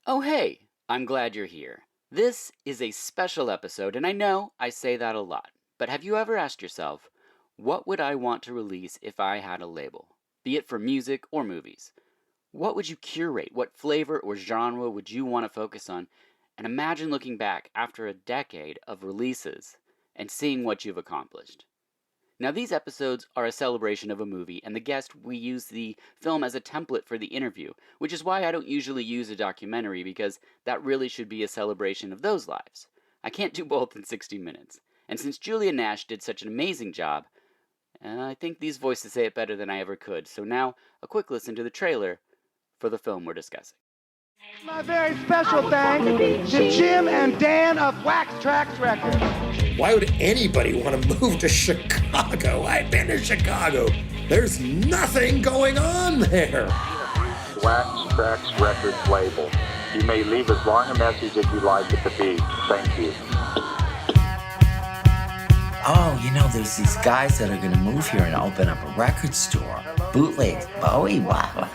Oh, hey, I'm glad you're here. This is a special episode, and I know I say that a lot, but have you ever asked yourself, what would I want to release if I had a label? Be it for music or movies. What would you curate? What flavor or genre would you want to focus on? And imagine looking back after a decade of releases and seeing what you've accomplished. Now, these episodes are a celebration of a movie, and the guest, we use the film as a template for the interview, which is why I don't usually use a documentary, because that really should be a celebration of those lives. I can't do both in 60 minutes. And since Julia Nash did such an amazing job, I think these voices say it better than I ever could. So now, a quick listen to the trailer for the film we're discussing. My very special thanks to Jim and Dan of Wax Trax Records. Why would anybody want to move to Chicago? I've been to Chicago. There's nothing going on there. Wax Trax Records label. You may leave as long a message as you like at the beep. Thank you. Oh, there's these guys that are going to move here and open up a record store. Bootleg Bowie, wow.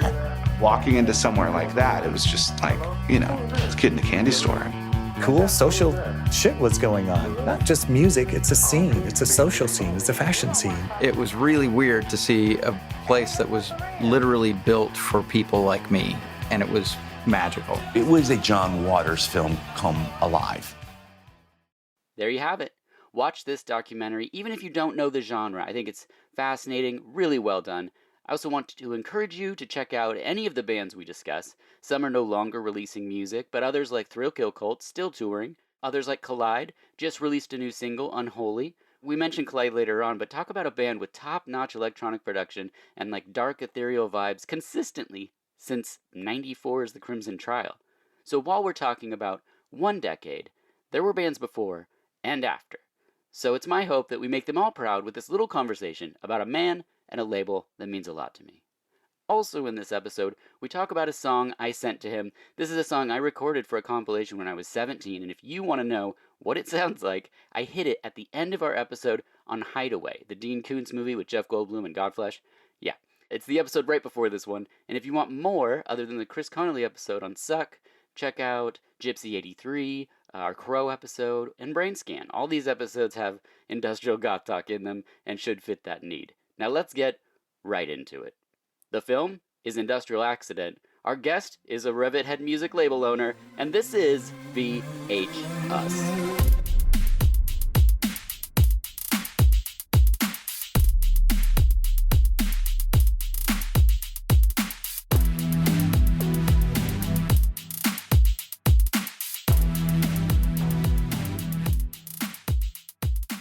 Walking into somewhere like that, it was just like, a kid in a candy store. Cool social shit was going on. Not just music, it's a scene. It's a social scene. It's a fashion scene. It was really weird to see a place that was literally built for people like me, and it was magical. It was a John Waters film come alive. There you have it. Watch this documentary, even if you don't know the genre. I think it's fascinating, really well done. I also want to encourage you to check out any of the bands we discuss. Some are no longer releasing music, but others like Thrill Kill Cult still touring. Others like Collide just released a new single, Unholy. We mentioned Collide later on, but talk about a band with top-notch electronic production and like dark ethereal vibes consistently since '94 is the Crimson Trial. So while we're talking about one decade, there were bands before and after. So it's my hope that we make them all proud with this little conversation about a man and a label that means a lot to me. Also in this episode, we talk about a song I sent to him. This is a song I recorded for a compilation when I was 17, and if you want to know what it sounds like, I hit it at the end of our episode on Hideaway, the Dean Koontz movie with Jeff Goldblum and Godflesh. Yeah, it's the episode right before this one, and if you want more other than the Chris Connolly episode on Suck, check out Gypsy 83, our Crow episode, and Brain Scan. All these episodes have industrial goth talk in them and should fit that need. Now let's get right into it. The film is Industrial Accident. Our guest is a Revit Head music label owner, and this is VH-Us.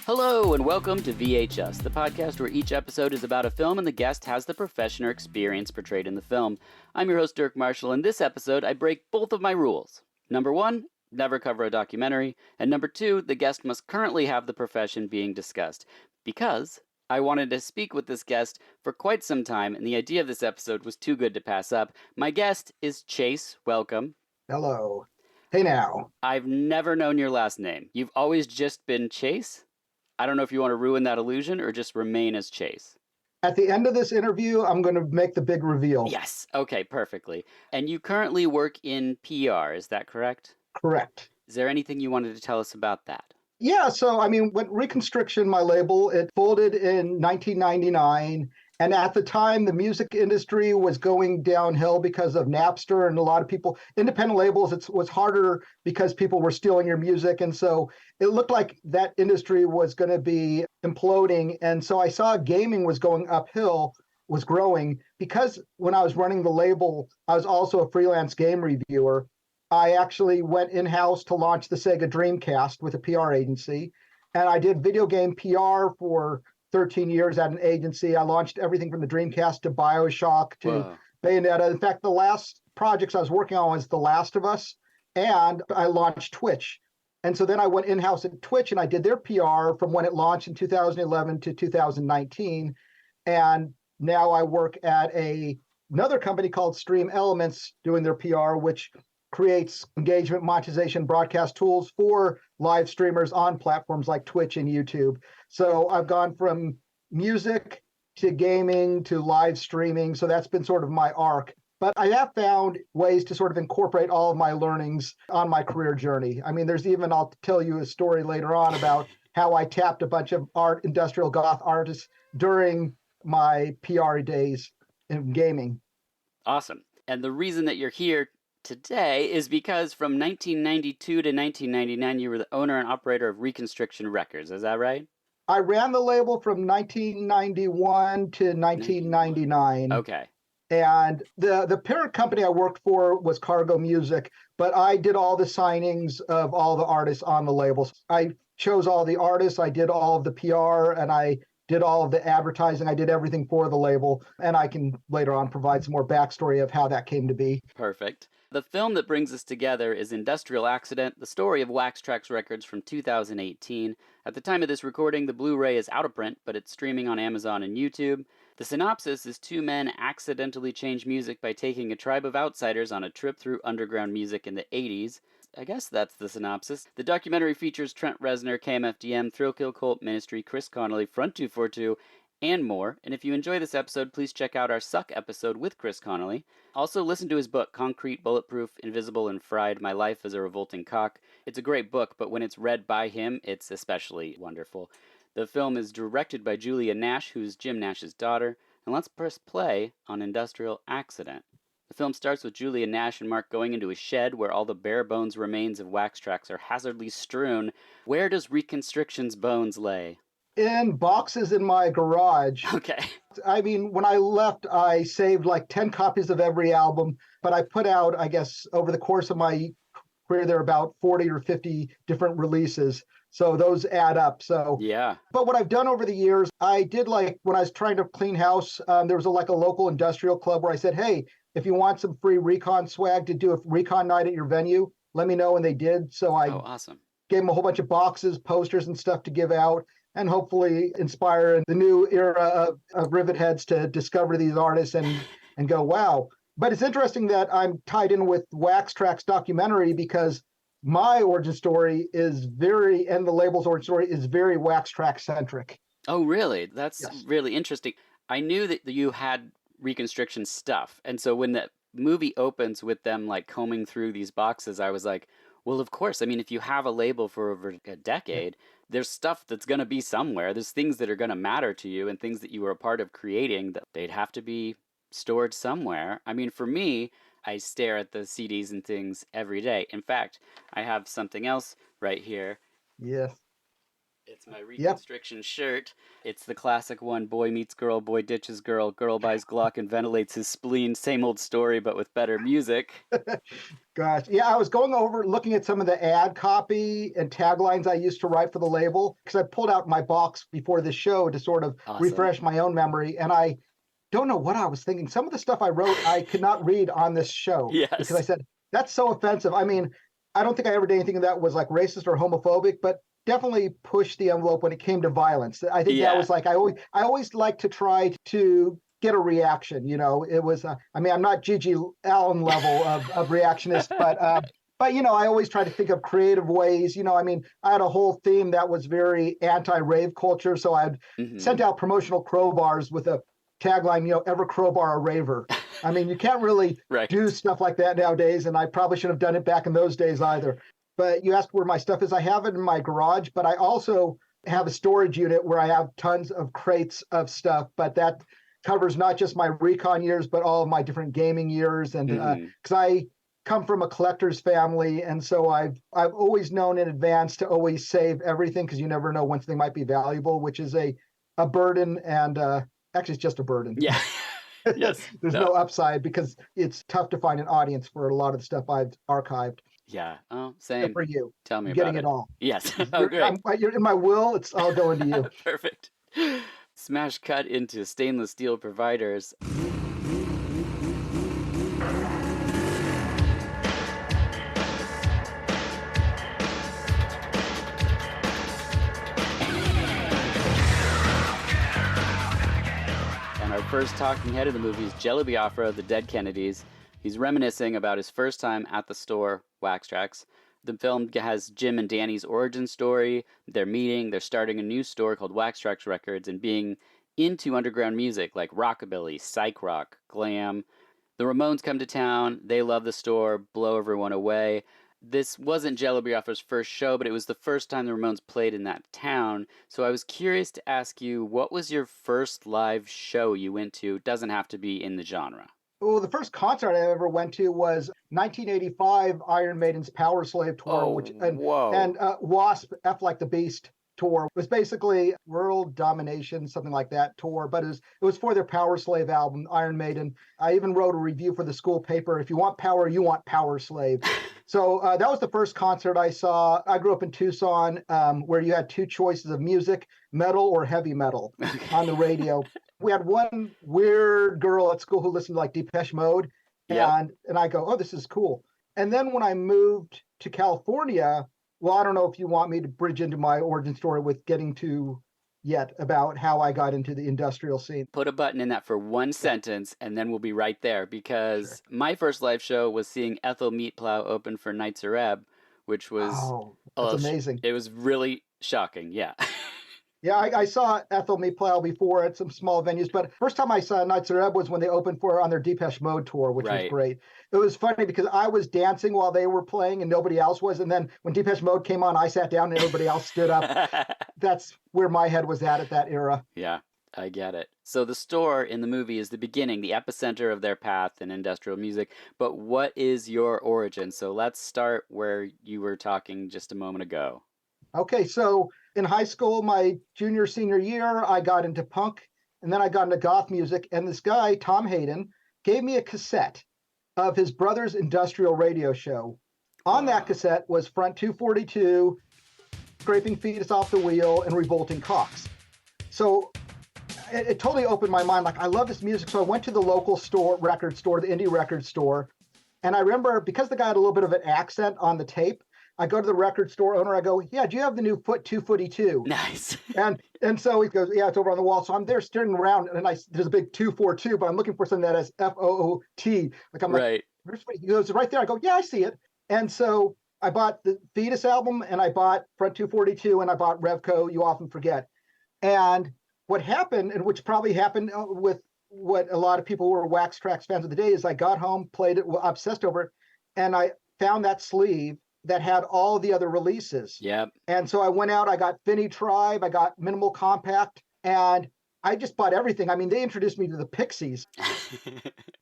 Hello, and welcome to VH-Us, the podcast where each episode is about a film and the guest has the profession or experience portrayed in the film. I'm your host, Dirk Marshall, and this episode I break both of my rules. Number one, never cover a documentary, and number two, the guest must currently have the profession being discussed, because I wanted to speak with this guest for quite some time, and the idea of this episode was too good to pass up. My guest is Chase. Welcome. Hello. Hey now. I've never known your last name. You've always just been Chase? I don't know if you want to ruin that illusion or just remain as Chase. At the end of this interview, I'm going to make the big reveal. Yes. Okay, perfectly. And you currently work in PR, is that correct? Correct. Is there anything you wanted to tell us about that? Yeah, so when Reconstriction, my label, it folded in 1999. And at the time, the music industry was going downhill because of Napster, and a lot of people, independent labels, it was harder because people were stealing your music. And so it looked like that industry was going to be imploding. And so I saw gaming was going uphill, was growing. Because when I was running the label, I was also a freelance game reviewer. I actually went in-house to launch the Sega Dreamcast with a PR agency. And I did video game PR for 13 years at an agency. I launched everything from the Dreamcast to BioShock to Bayonetta. In fact, the last projects I was working on was The Last of Us, and I launched Twitch. And so then I went in-house at Twitch and I did their PR from when it launched in 2011 to 2019. And now I work at another company called Stream Elements doing their PR, which creates engagement, monetization, broadcast tools for live streamers on platforms like Twitch and YouTube. So I've gone from music to gaming to live streaming. So that's been sort of my arc. But I have found ways to sort of incorporate all of my learnings on my career journey. I mean, I'll tell you a story later on about how I tapped a bunch of industrial goth artists during my PR days in gaming. Awesome. And the reason that you're here today is because from 1992 to 1999, you were the owner and operator of Reconstriction Records. Is that right? I ran the label from 1991 to 1999. Okay. And the parent company I worked for was Cargo Music, but I did all the signings of all the artists on the labels. I chose all the artists, I did all of the PR, and I did all of the advertising. I did everything for the label, and I can later on provide some more backstory of how that came to be. Perfect. The film that brings us together is Industrial Accident, the story of Wax Trax Records from 2018. At the time of this recording, the Blu-ray is out of print, but it's streaming on Amazon and YouTube. The synopsis is two men accidentally change music by taking a tribe of outsiders on a trip through underground music in the 80s. I guess that's the synopsis. The documentary features Trent Reznor, KMFDM, Thrill Kill Cult Ministry, Chris Connolly, Front 242, and more. And if you enjoy this episode, please check out our Suck episode with Chris Connolly. Also, listen to his book, Concrete, Bulletproof, Invisible, and Fried, My Life as a Revolting Cock. It's a great book, but when it's read by him, it's especially wonderful. The film is directed by Julia Nash, who's Jim Nash's daughter. And let's press play on Industrial Accident. The film starts with Julia Nash and Mark going into a shed where all the bare bones remains of Wax Trax are hazardly strewn. Where does Reconstriction's bones lay? In boxes in my garage. Okay. I mean, when I left, I saved like 10 copies of every album, but I put out, I guess, over the course of my career, there are about 40 or 50 different releases. So those add up. So yeah. But what I've done over the years, I did like when I was trying to clean house, there was a local industrial club where I said, hey, if you want some free Recon swag to do a Recon night at your venue, let me know. And they did. So I awesome. Gave them a whole bunch of boxes, posters and stuff to give out, and hopefully inspire the new era of rivet heads to discover these artists and go, wow. But it's interesting that I'm tied in with Wax Trax documentary because my origin story is and the label's origin story is very Wax Trax centric. Oh, really? That's really interesting. I knew that you had Reconstriction stuff. And so when the movie opens with them like combing through these boxes, I was like, well, of course. I mean, if you have a label for over a decade, there's stuff that's going to be somewhere. There's things that are going to matter to you and things that you were a part of creating that they'd have to be stored somewhere. I mean, for me, I stare at the CDs and things every day. In fact, I have something else right here. Yes. It's my Reconstriction shirt. It's the classic one, boy meets girl, boy ditches girl, girl buys Glock and ventilates his spleen. Same old story, but with better music. Gosh. Yeah, I was going over looking at some of the ad copy and taglines I used to write for the label because I pulled out my box before the show to sort of refresh my own memory. And I don't know what I was thinking. Some of the stuff I wrote, I could not read on this show because I said, that's so offensive. I mean, I don't think I ever did anything that was like racist or homophobic, but definitely pushed the envelope when it came to violence. I think that was like, I always like to try to get a reaction, you know. It was, I mean, I'm not Gigi Allen level of reactionist, but, you know, I always try to think of creative ways, you know. I mean, I had a whole theme that was very anti-rave culture. So I'd sent out promotional crowbars with a tagline, you know, ever crowbar a raver. I mean, you can't really do stuff like that nowadays. And I probably shouldn't have done it back in those days either. But you asked where my stuff is. I have it in my garage, but I also have a storage unit where I have tons of crates of stuff. But that covers not just my Recon years, but all of my different gaming years. And because I come from a collector's family, and so I've always known in advance to always save everything because you never know when something might be valuable, which is a burden. And actually, it's just a burden. Yeah. Yes. There's no upside because it's tough to find an audience for a lot of the stuff I've archived. Yeah. Oh, same. Except for you. Tell me You're about getting it all. Yes. Oh, great. You're in my will. It's all going to you. Perfect. Smash cut into stainless steel providers. And our first talking head of the movie is Jello Biafra, the Dead Kennedys. He's reminiscing about his first time at the store, Wax Trax. The film has Jim and Danny's origin story. They're meeting, they're starting a new store called Wax Trax Records and being into underground music like rockabilly, psych rock, glam. The Ramones come to town. They love the store, blow everyone away. This wasn't Jello Biafra's first show, but it was the first time the Ramones played in that town. So I was curious to ask you, what was your first live show you went to? Doesn't have to be in the genre. Well, the first concert I ever went to was 1985 Iron Maiden's Power Slave tour, Oh, which whoa. and Wasp F like the Beast tour. It was basically world domination, something like that tour, but it was for their Power Slave album, Iron Maiden. I even wrote a review for the school paper. If you want power, you want Power Slave. So that was the first concert I saw. I grew up in Tucson, where you had two choices of music, metal or heavy metal on the radio. We had one weird girl at school who listened to like Depeche Mode, Yep. and I go, oh, this is cool. And then when I moved to California, well, I don't know if you want me to bridge into my origin story with getting to yet about how I got into the industrial scene. Put a button in that for one sentence, and then we'll be right there, because my first live show was seeing Ethel Meatplow open for Nights of Reb, which was Oh, that's amazing. It was really shocking. Yeah. Yeah, I saw Ethel Meatplow before at some small venues, but first time I saw Nights of Reb was when they opened for on their Depeche Mode tour, which was Right. great. It was funny because I was dancing while they were playing and nobody else was, and then when Depeche Mode came on, I sat down and everybody else stood up. That's where my head was at that era. Yeah, I get it. So the store in the movie is the beginning, the epicenter of their path in industrial music. But what is your origin? So let's start where you were talking just a moment ago. Okay, so in high school, my junior, senior year, I got into punk and then I got into goth music. And this guy, Tom Hayden, gave me a cassette of his brother's industrial radio show. On that cassette was Front 242, Scraping Fetus Off the Wheel, and Revolting Cocks. So it totally opened my mind. Like, I love this music. So I went to the local store, record store, the indie record store. And I remember because the guy had a little bit of an accent on the tape, I go to the record store owner. I go, yeah, do you have the new Foot 242? Nice. And so he goes, yeah, it's over on the wall. So I'm there staring around, and there's a big 242, but I'm looking for something that has FOOT. Like I'm Right. like, where's he goes right there. I go, yeah, I see it. And so I bought the Fetus album, and I bought Front 242, and I bought Revco, You Often Forget. And what happened, and which probably happened with what a lot of people who were Wax Trax fans of the day, is I got home, played it, obsessed over it, and I found that sleeve that had all the other releases. Yep. And so I went out, I got Finny Tribe, I got Minimal Compact, and I just bought everything. I mean, they introduced me to the Pixies.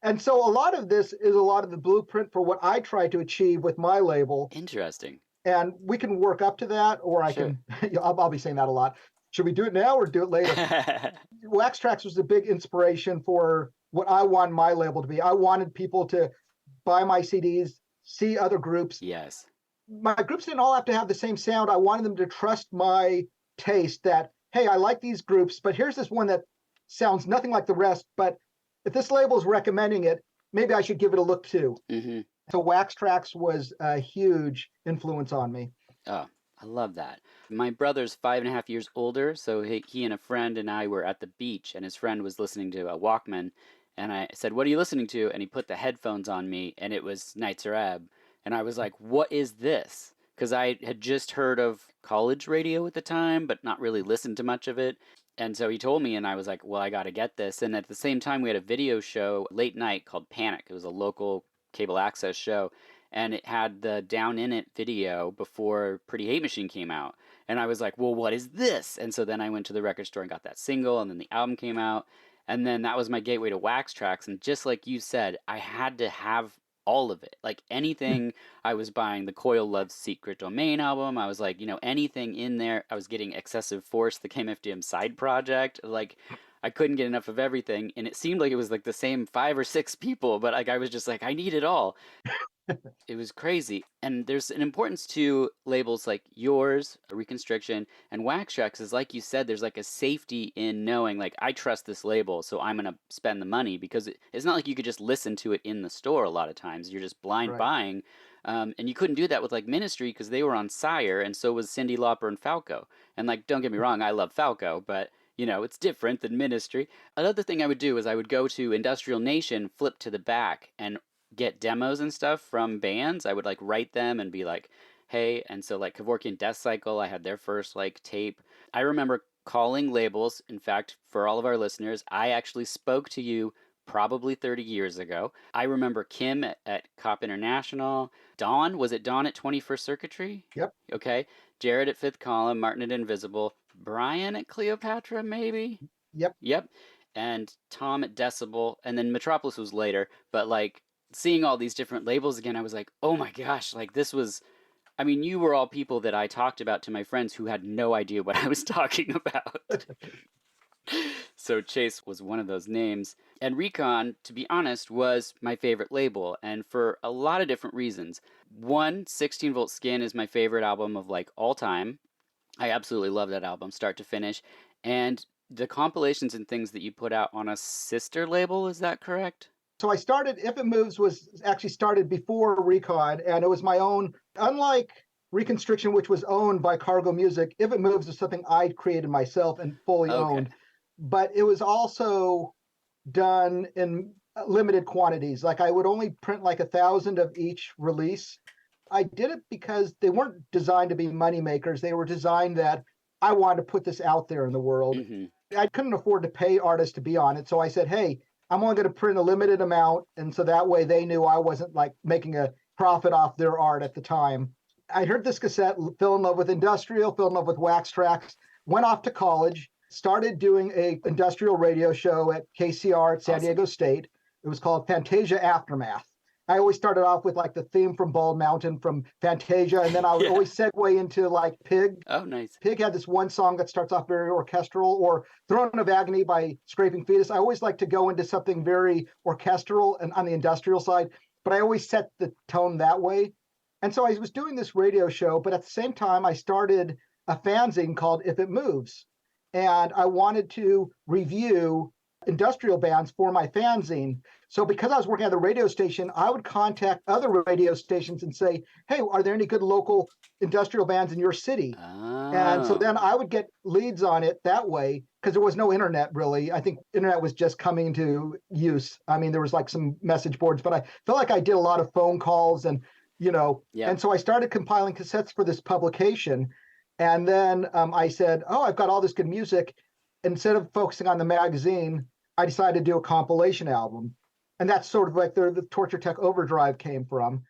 And so a lot of this is a lot of the blueprint for what I try to achieve with my label. Interesting. And we can work up to that, or I Sure. can, I'll be saying that a lot. Should we do it now or do it later? Wax Trax was a big inspiration for what I want my label to be. I wanted people to buy my CDs, see other groups. Yes. My groups didn't all have to have the same sound. I wanted them to trust my taste that, hey, I like these groups, but here's this one that sounds nothing like the rest. But if this label is recommending it, maybe I should give it a look too. Mm-hmm. So Wax Trax was a huge influence on me. Oh, I love that. My brother's 5.5 years older, so he and a friend and I were at the beach, and his friend was listening to a Walkman, and I said, "What are you listening to?" And he put the headphones on me, and it was Nights of Reb. And I was like, what is this? Because I had just heard of college radio at the time, but not really listened to much of it. And so he told me, and I was like, well, I got to get this. And at the same time, we had a video show late night called Panic. It was a local cable access show. And it had the Down In It video before Pretty Hate Machine came out. And I was like, well, what is this? And so then I went to the record store and got that single, and then the album came out. And then that was my gateway to Wax Trax. And just like you said, I had to have all of it. Like anything I was buying, the Coil Love's Secret Domain album, I was like, anything in there. I was getting Excessive Force, the KMFDM side project. Like I couldn't get enough of everything. And it seemed like it was like the same 5 or 6 people, but like I was just like, I need it all. It was crazy. And there's an importance to labels like yours, Reconstriction, and Wax Trax is like you said, there's like a safety in knowing like I trust this label, so I'm going to spend the money, because it's not like you could just listen to it in the store a lot of times. You're just blind buying. And you couldn't do that with like Ministry because they were on Sire, and so was Cyndi Lauper and Falco. And like, don't get me wrong, I love Falco, but it's different than Ministry. Another thing I would do is I would go to Industrial Nation, flip to the back, and get demos and stuff from bands. I would like write them and be like, hey, and so like Kevorkian Death Cycle, I had their first like tape. I remember calling labels. In fact, for all of our listeners, I actually spoke to you probably 30 years ago. I remember Kim at Cop International, Dawn, was it Dawn at 21st Circuitry? Yep. Okay. Jared at Fifth Column, Martin at Invisible, Brian at Cleopatra, maybe? Yep. Yep. And Tom at Decibel, and then Metropolis was later, but like seeing all these different labels again, I was like, oh my gosh, like this was, I mean, you were all people that I talked about to my friends who had no idea what I was talking about. So Chase was one of those names. And Recon, to be honest, was my favorite label, and for a lot of different reasons. One, 16 Volt Skin is my favorite album of like all time. I absolutely love that album, start to finish. And the compilations and things that you put out on a sister label, is that correct? So I started, If It Moves was actually started before Recon, and it was my own, unlike Reconstriction, which was owned by Cargo Music, If It Moves is something I created myself and fully owned. But it was also done in limited quantities. Like I would only print like 1,000 of each release. I did it because they weren't designed to be money makers. They were designed that I wanted to put this out there in the world. I couldn't afford to pay artists to be on it. So I said, hey, I'm only going to print a limited amount. And so that way they knew I wasn't like making a profit off their art at the time. I heard this cassette, fell in love with industrial, fell in love with wax tracks, went off to college, started doing a industrial radio show at KCR at San Diego State. It was called Fantasia Aftermath. I always started off with like the theme from Bald Mountain from Fantasia, and then I would always segue into like Pig. Oh, nice. Pig had this one song that starts off very orchestral, or Throne of Agony by Scraping Fetus. I always like to go into something very orchestral and on the industrial side, but I always set the tone that way. And so I was doing this radio show, but at the same time, I started a fanzine called If It Moves. And I wanted to review industrial bands for my fanzine. So because I was working at the radio station, I would contact other radio stations and say, hey, are there any good local industrial bands in your city? And so then I would get leads on it that way, because there was no internet really. I think internet was just coming to use. I mean, there was like some message boards, but I felt like I did a lot of phone calls and, and so I started compiling cassettes for this publication. And then I said, oh, I've got all this good music. Instead of focusing on the magazine, I decided to do a compilation album. And that's sort of like the Torture Tech Overdrive came from.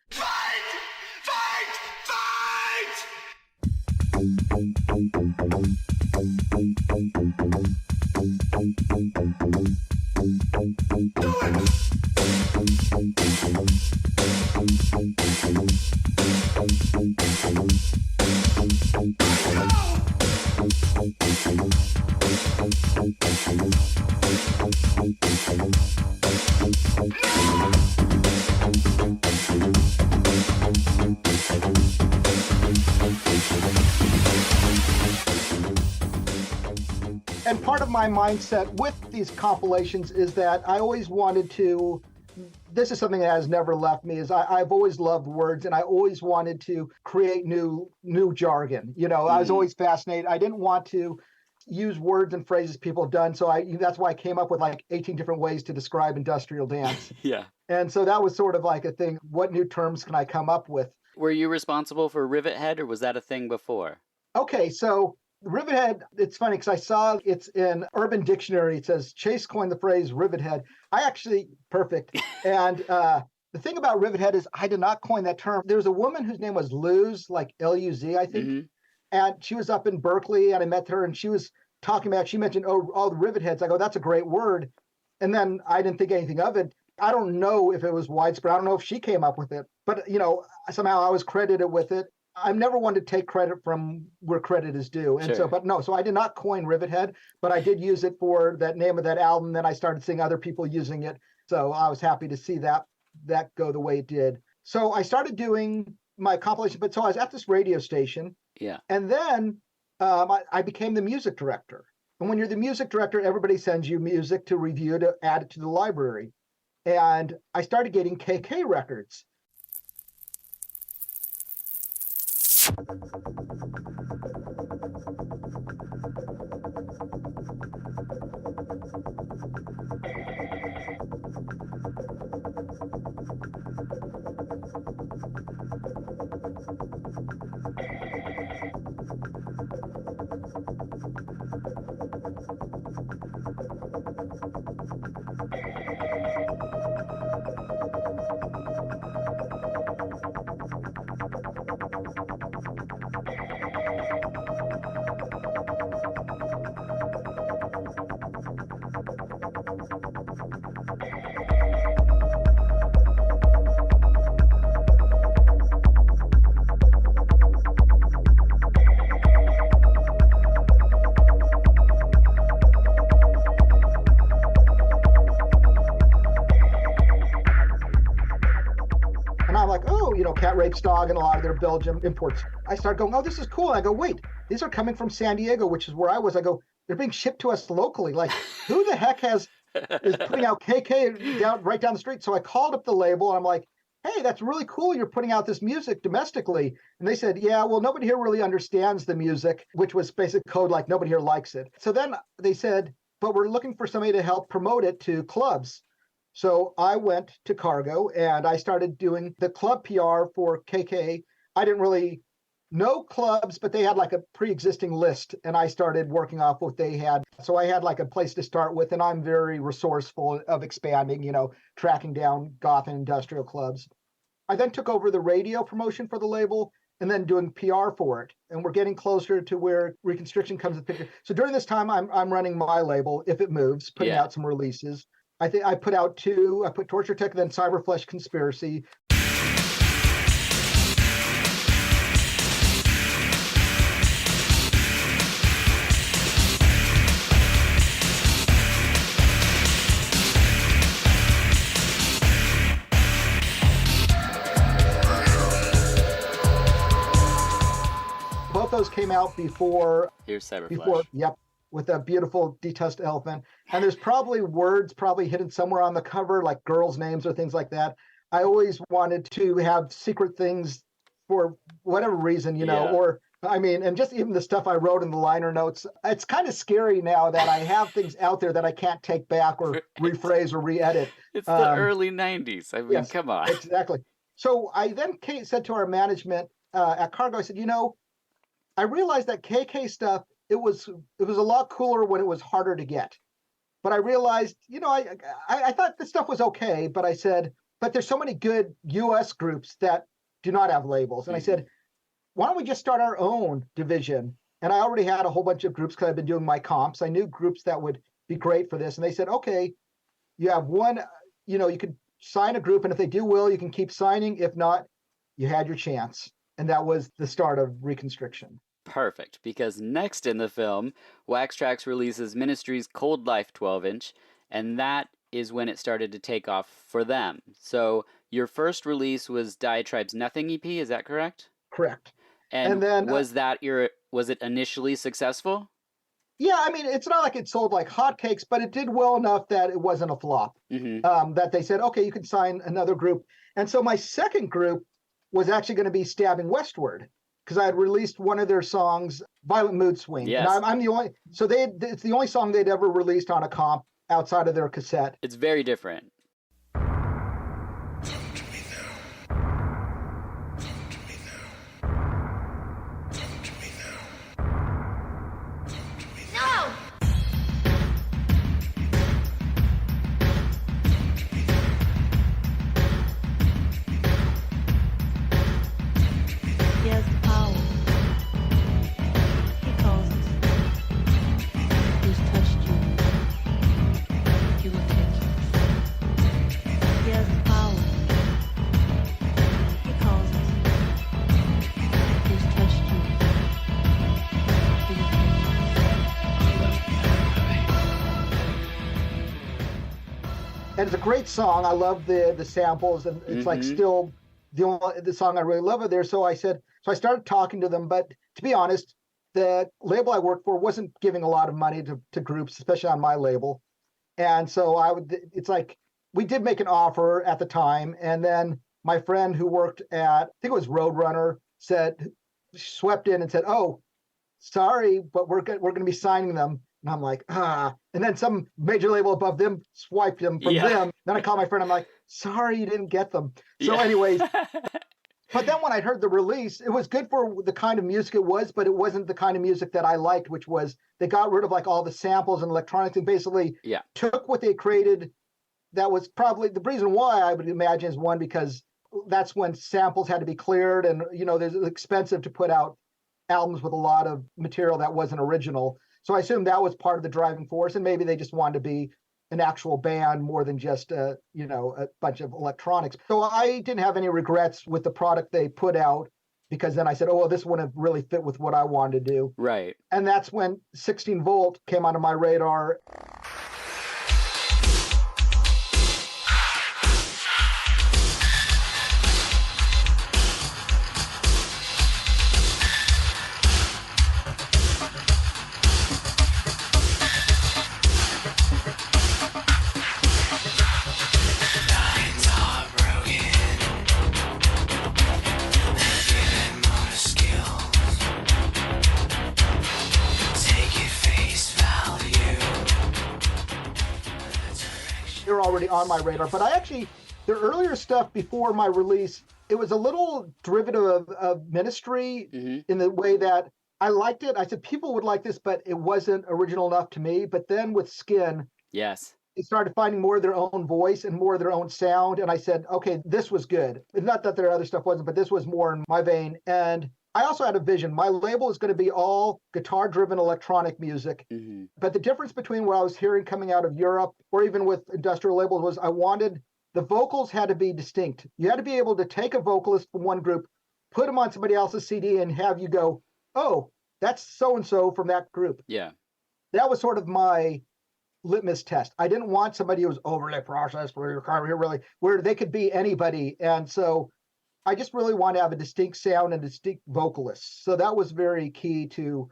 And part of my mindset with these compilations is that I always wanted to, this is something that has never left me, is I've always loved words, and I always wanted to create new jargon. I was always fascinated. I didn't want to use words and phrases people have done. So that's why I came up with like 18 different ways to describe industrial dance. Yeah. And so that was sort of like a thing. What new terms can I come up with? Were you responsible for Rivet Head, or was that a thing before? Okay, so Rivet Head, it's funny because I saw it's in Urban Dictionary. It says Chase coined the phrase Rivet Head. Perfect. And the thing about Rivet Head is I did not coin that term. There was a woman whose name was Luz, like Luz, I think. And she was up in Berkeley, and I met her, and she was talking about, she mentioned, oh, all the Rivet Heads. I go, that's a great word. And then I didn't think anything of it. I don't know if it was widespread. I don't know if she came up with it. But, somehow I was credited with it. I've never wanted to take credit from where credit is due. And so I did not coin Rivet Head, but I did use it for that name of that album. Then I started seeing other people using it. So I was happy to see that go the way it did. So I started doing my compilation, but so I was at this radio station. Yeah. And then I became the music director. And when you're the music director, everybody sends you music to review, to add it to the library. And I started getting KK records. Riksdag and a lot of their Belgium imports. I started going, oh, this is cool. And I go, wait, these are coming from San Diego, which is where I was. I go, they're being shipped to us locally. Like, who the heck is putting out KK right down the street? So I called up the label and I'm like, hey, that's really cool. You're putting out this music domestically. And they said, yeah, well, nobody here really understands the music, which was basic code, like nobody here likes it. So then they said, but we're looking for somebody to help promote it to clubs. So I went to Cargo and I started doing the club PR for KK. I didn't really know clubs, but they had like a pre-existing list and I started working off what they had. So I had like a place to start with, and I'm very resourceful of expanding, tracking down goth and industrial clubs. I then took over the radio promotion for the label and then doing PR for it. And we're getting closer to where Reconstriction comes into the picture. So during this time, I'm running my label, If It Moves, putting out some releases. I think I put out 2. I put Torture Tech and then Cyberflesh Conspiracy. Both those came out before. Here's Cyberflesh. Yep, with a beautiful detusked elephant. And there's probably words hidden somewhere on the cover, like girls' names or things like that. I always wanted to have secret things for whatever reason, or and just even the stuff I wrote in the liner notes. It's kind of scary now that I have things out there that I can't take back or rephrase or re-edit. It's the early 90s. I mean, yes, come on. Exactly. So I then said to our management at Cargo, I said, I realized that KK stuff, it was a lot cooler when it was harder to get. But I realized, I thought this stuff was okay, but I said, but there's so many good US groups that do not have labels. And I said, why don't we just start our own division? And I already had a whole bunch of groups because I've been doing my comps. I knew groups that would be great for this. And they said, okay, you have one, you could sign a group, and if they do well, you can keep signing. If not, you had your chance. And that was the start of Reconstriction. Perfect, because next in the film, Wax Trax releases Ministry's Cold Life 12-inch, and that is when it started to take off for them. So your first release was Diatribe's Nothing EP, is that correct? Correct. And then was it initially successful? Yeah, it's not like it sold like hotcakes, but it did well enough that it wasn't a flop. That they said, okay, you can sign another group. And so my second group was actually going to be Stabbing Westward, because I had released one of their songs, Violent Mood Swing. Yes. And I'm the only, so it's the only song they'd ever released on a comp outside of their cassette. It's very different. And it's a great song. I love the samples, and it's like still the song I really love it there. So I started talking to them, but to be honest, the label I worked for wasn't giving a lot of money to groups, especially on my label. And so it's like, we did make an offer at the time. And then my friend who worked at, I think it was Roadrunner, swept in and said, oh, sorry, but we're going to be signing them. And I'm like, and then some major label above them swiped them from them. Then I called my friend. I'm like, sorry, you didn't get them. So anyways, but then when I heard the release, it was good for the kind of music it was, but it wasn't the kind of music that I liked, which was they got rid of like all the samples and electronics and basically took what they created. That was probably the reason why, I would imagine, is one, because that's when samples had to be cleared, and it's expensive to put out albums with a lot of material that wasn't original. So I assume that was part of the driving force, and maybe they just wanted to be an actual band more than just a bunch of electronics. So I didn't have any regrets with the product they put out, because then I said, oh, well, this wouldn't really fit with what I wanted to do. Right. And that's when 16 Volt came onto my radar. really on my radar. But I actually, the earlier stuff before my release, it was a little derivative of Ministry in the way that I liked it. I said people would like this, but it wasn't original enough to me. But then with Skin, Yes. they started finding more of their own voice and more of their own sound. And I said, okay, this was good. Not that their other stuff wasn't, but this was more in my vein. And I also had a vision. My label is going to be all guitar-driven electronic music. But the difference between what I was hearing coming out of Europe or even with industrial labels was I wanted the vocals had to be distinct. You had to be able to take a vocalist from one group, put them on somebody else's CD, and have you go, oh, that's so-and-so from that group. Yeah. That was sort of my litmus test. I didn't want somebody who was overly processed for your car, really, where they could be anybody. And so I just really want to have a distinct sound and distinct vocalists. So that was very key to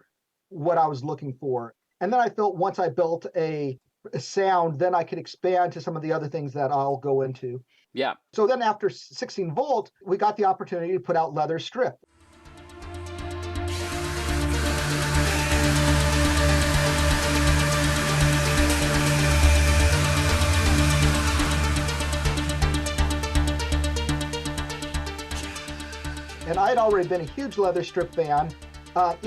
what I was looking for. And then I felt once I built a sound, then I could expand to some of the other things that I'll go into. Yeah. So then after 16 Volt, we got the opportunity to put out Leather Strip. And I had already been a huge Leather Strip fan, but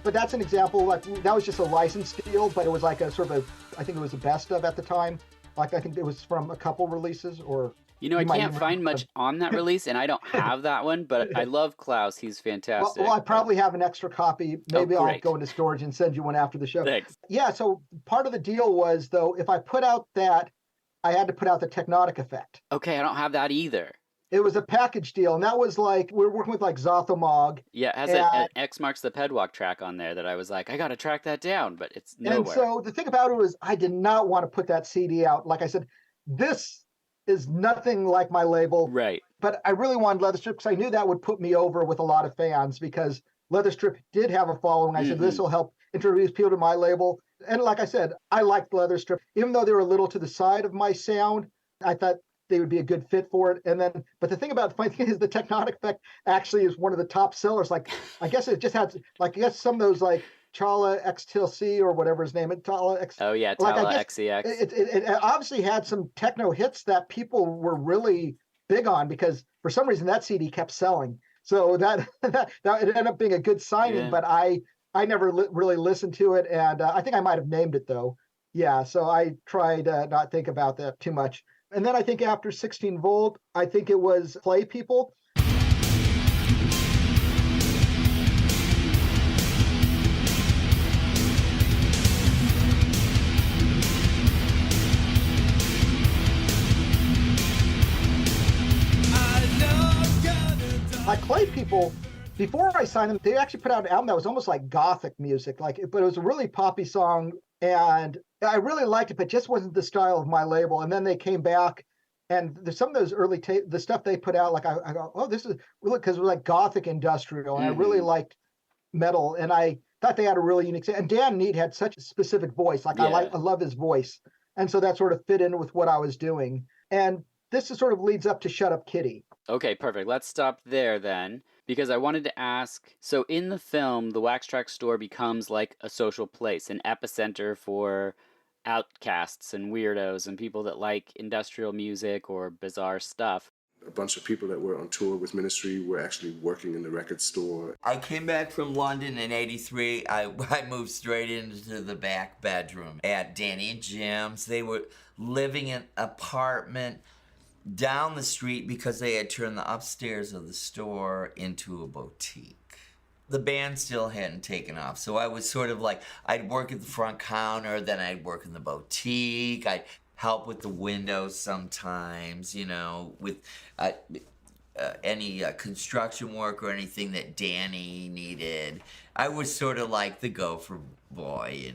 that's an example, like that was just a licensed deal, but it was like a sort of I think it was the best of at the time. Like I think it was from a couple releases or. I can't find much on that release, and I don't have that one, but I love Klaus. He's fantastic. Well, I probably have an extra copy. Maybe I'll go into storage and send you one after the show. Thanks. Yeah, so part of the deal was, though, if I put out that, I had to put out the Technotic effect. Okay, I don't have that either. It was a package deal, and that was like, we were working with like Zothomog. Yeah, it has an X Marks the Pedwalk track on there that I was like, I got to track that down, but it's nowhere. And so the thing about it was I did not want to put that CD out. Like I said, this is nothing like my label. Right. But I really wanted Leather Strip because I knew that would put me over with a lot of fans because Leather Strip did have a following. I said, this will help introduce people to my label. And like I said, I liked Leather Strip. Even though they were a little to the side of my sound, I thought they would be a good fit for it. And then, but the thing about the funny thing is the Technotic effect actually is one of the top sellers. Like, I guess it just had, like, I guess some of those like Chala XTLC or whatever his name is. Oh yeah, Tala XEX. It obviously had some techno hits that people were really big on because for some reason that CD kept selling. So that it ended up being a good signing, but I never really listened to it, and I think I might have named it though. Yeah, so I tried not think about that too much. And then I think after 16 Volt, I think it was Play People. Like Play People, before I signed them, they actually put out an album that was almost like gothic music, but it was a really poppy song, and I really liked it, but just wasn't the style of my label. And then they came back, and there's some of those early the stuff they put out, like I go, oh, this is really, because it was like gothic industrial, and I really liked metal, and I thought they had a really unique sound. And Dan Neat had such a specific voice, I love his voice, and so that sort of fit in with what I was doing. And this is sort of leads up to Shut Up Kitty. Okay, perfect. Let's stop there then, because I wanted to ask, so in the film, the Wax Trax store becomes like a social place, an epicenter for outcasts and weirdos and people that like industrial music or bizarre stuff. A bunch of people that were on tour with Ministry were actually working in the record store. I came back from London in '83. I moved straight into the back bedroom at Danny and Jim's. They were living in an apartment down the street because they had turned the upstairs of the store into a boutique. The band still hadn't taken off, so I was sort of like, I'd work at the front counter, then I'd work in the boutique, I'd help with the windows sometimes, with any construction work or anything that Danny needed. I was sort of like the gopher boy,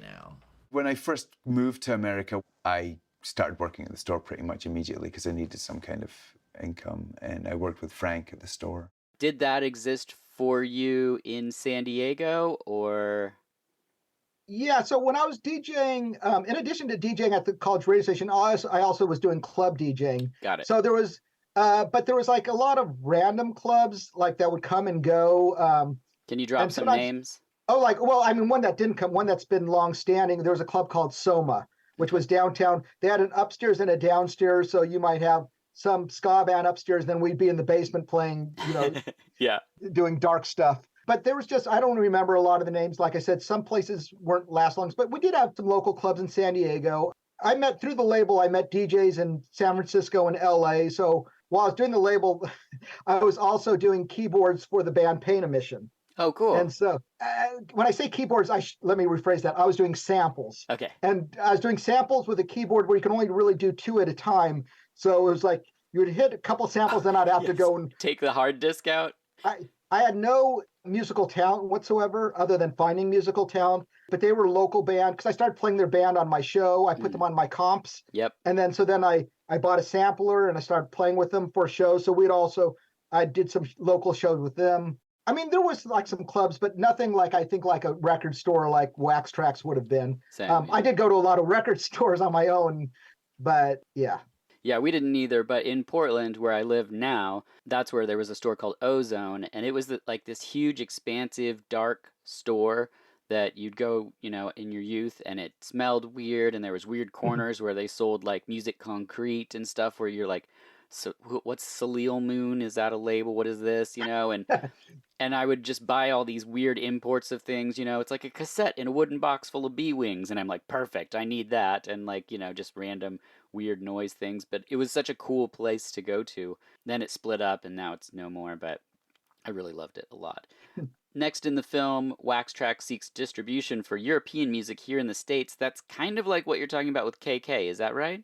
When I first moved to America, I started working at the store pretty much immediately because I needed some kind of income, and I worked with Frank at the store. Did that exist for you in San Diego, or? Yeah, so when I was DJing, in addition to DJing at the college radio station, I also was doing club DJing. Got it. So there was, but there was like a lot of random clubs like that would come and go. Can you drop some names? Oh, one that didn't come, one that's been long standing. There was a club called Soma, which was downtown. They had an upstairs and a downstairs, so you might have some ska band upstairs, then we'd be in the basement playing, Yeah. doing dark stuff. But there was just, I don't remember a lot of the names. Like I said, some places weren't last long, but we did have some local clubs in San Diego. I met through the label, I met DJs in San Francisco and LA. So while I was doing the label, I was also doing keyboards for the band Pain Emission. Oh, cool. And so when I say keyboards, let me rephrase that. I was doing samples. Okay. And I was doing samples with a keyboard where you can only really do 2 at a time. So it was like you would hit a couple samples, then I'd have to go and take the hard disk out. I had no musical talent whatsoever other than finding musical talent, but they were a local band because I started playing their band on my show. I put them on my comps. Yep. And then I bought a sampler and I started playing with them for shows. So I did some local shows with them. I mean, there was like some clubs, but nothing like I think like a record store like Wax Trax would have been. Same, I did go to a lot of record stores on my own, but yeah. Yeah, we didn't either, but in Portland, where I live now, that's where there was a store called Ozone, and it was like this huge, expansive, dark store that you'd go, in your youth, and it smelled weird, and there was weird corners where they sold, like, Music Concrete and stuff where you're like, so what's Salil Moon? Is that a label? What is this? And I would just buy all these weird imports of things, it's like a cassette in a wooden box full of bee wings, and I'm like, perfect, I need that, and like, just random weird noise things, but it was such a cool place to go to. Then it split up, and now it's no more, but I really loved it a lot. Next in the film, Wax Trax seeks distribution for European music here in the States. That's kind of like what you're talking about with KK, is that right?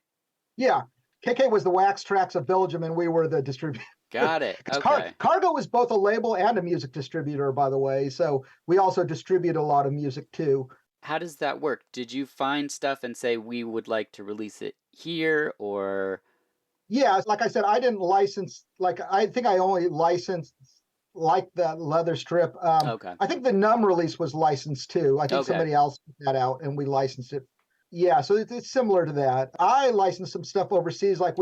Yeah. KK was the Wax Trax of Belgium, and we were the distributor. Got it. Okay. Cargo was both a label and a music distributor, by the way. So we also distribute a lot of music too. How does that work? Did you find stuff and say we would like to release it here, or? Yeah, like I said, I didn't license. Like I think I only licensed like the leather strip. Okay. I think the Numb release was licensed too. I think somebody else put that out, and we licensed it. Yeah, so it's similar to that. I licensed some stuff overseas. Like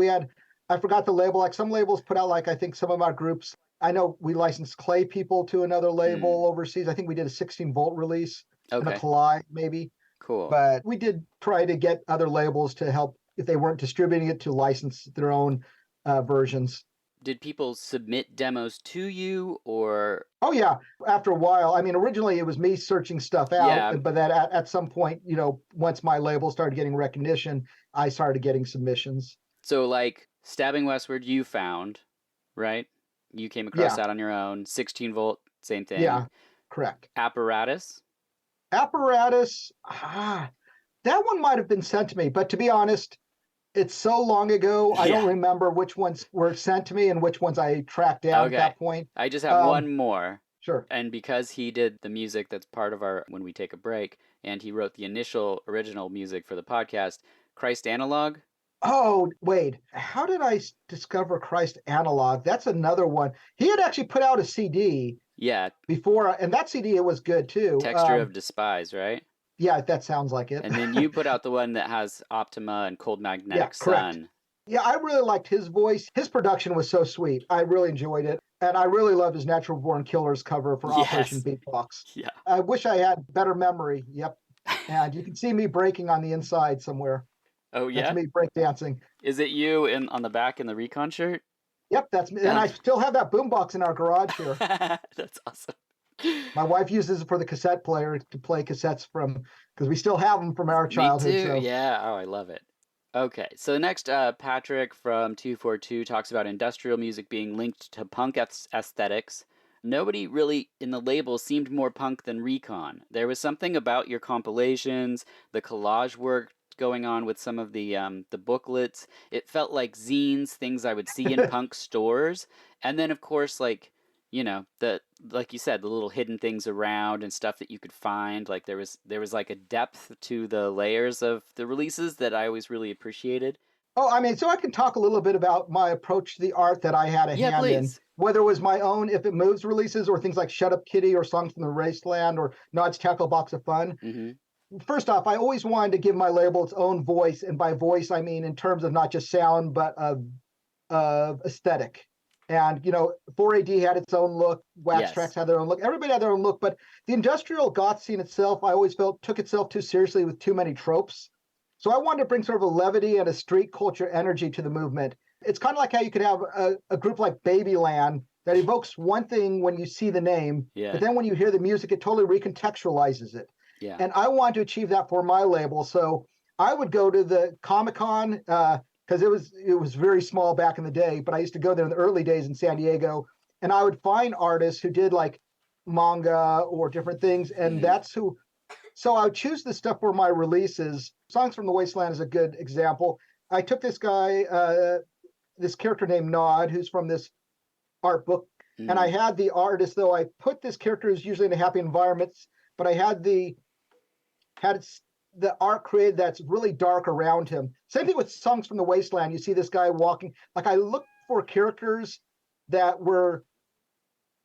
I forgot the label. Like some labels put out, like I think some of our groups. I know we licensed Clay People to another label overseas. I think we did a 16-volt release. Okay. And a Collide, maybe. Cool. But we did try to get other labels to help, if they weren't distributing it, to license their own versions. Did people submit demos to you, or? Oh, yeah. After a while. I mean, originally it was me searching stuff out, but that at some point, once my label started getting recognition, I started getting submissions. So like Stabbing Westward, you found, right? You came across that on your own. 16-volt, same thing. Yeah, correct. Apparatus? Apparatus, that one might have been sent to me, but to be honest, it's so long ago, I don't remember which ones were sent to me and which ones I tracked down at that point. I just have one more. Sure. And because he did the music that's part of our When We Take a Break, and he wrote the original music for the podcast, Christ Analog. Oh, Wade, how did I discover Christ Analog? That's another one. He had actually put out a CD. Yeah. Before, and that CD, it was good too. Texture of Despise, right? Yeah, that sounds like it. And then you put out the one that has Optima and Cold Magnetic Sun. Yeah, I really liked his voice. His production was so sweet. I really enjoyed it. And I really loved his Natural Born Killers cover for Operation Beatbox. Yeah. I wish I had better memory. Yep. And you can see me breaking on the inside somewhere. Oh, yeah? That's me breakdancing. Is it you on the back in the Recon shirt? Yep, that's me. And I still have that boombox in our garage here. That's awesome. My wife uses it for the cassette player to play cassettes from, because we still have them from our childhood. Me too. So. Yeah. Oh, I love it. Okay. So next, Patrick from 242 talks about industrial music being linked to punk aesthetics. Nobody really in the label seemed more punk than Recon. There was something about your compilations, the collage work going on with some of the booklets. It felt like zines, things I would see in punk stores. And then, of course, like you said, the little hidden things around and stuff that you could find. Like there was like a depth to the layers of the releases that I always really appreciated. Oh, I mean, so I can talk a little bit about my approach to the art that I had a hand in, whether it was my own If It Moves releases or things like Shut Up Kitty or Songs from the Wasteland or Nod's Tackle Box of Fun. Mm-hmm. First off, I always wanted to give my label its own voice. And by voice, I mean in terms of not just sound, but of aesthetic. And, 4AD had its own look. Wax Trax had their own look. Everybody had their own look. But the industrial goth scene itself, I always felt, took itself too seriously with too many tropes. So I wanted to bring sort of a levity and a street culture energy to the movement. It's kind of like how you could have a group like Babyland that evokes one thing when you see the name, Yeah. but then when you hear the music, it totally recontextualizes it. Yeah. And I wanted to achieve that for my label. So I would go to the Comic-Con because it was very small back in the day, but I used to go there in the early days in San Diego, and I would find artists who did like manga or different things, and that's who. So I would choose the stuff for my releases. Songs from the Wasteland is a good example. I took this guy, this character named Nod, who's from this art book, and I had the artist, though I put this character who's usually in a happy environments, but I had the art created that's really dark around him. Same thing with Songs from the Wasteland. You see this guy walking. Like I looked for characters that were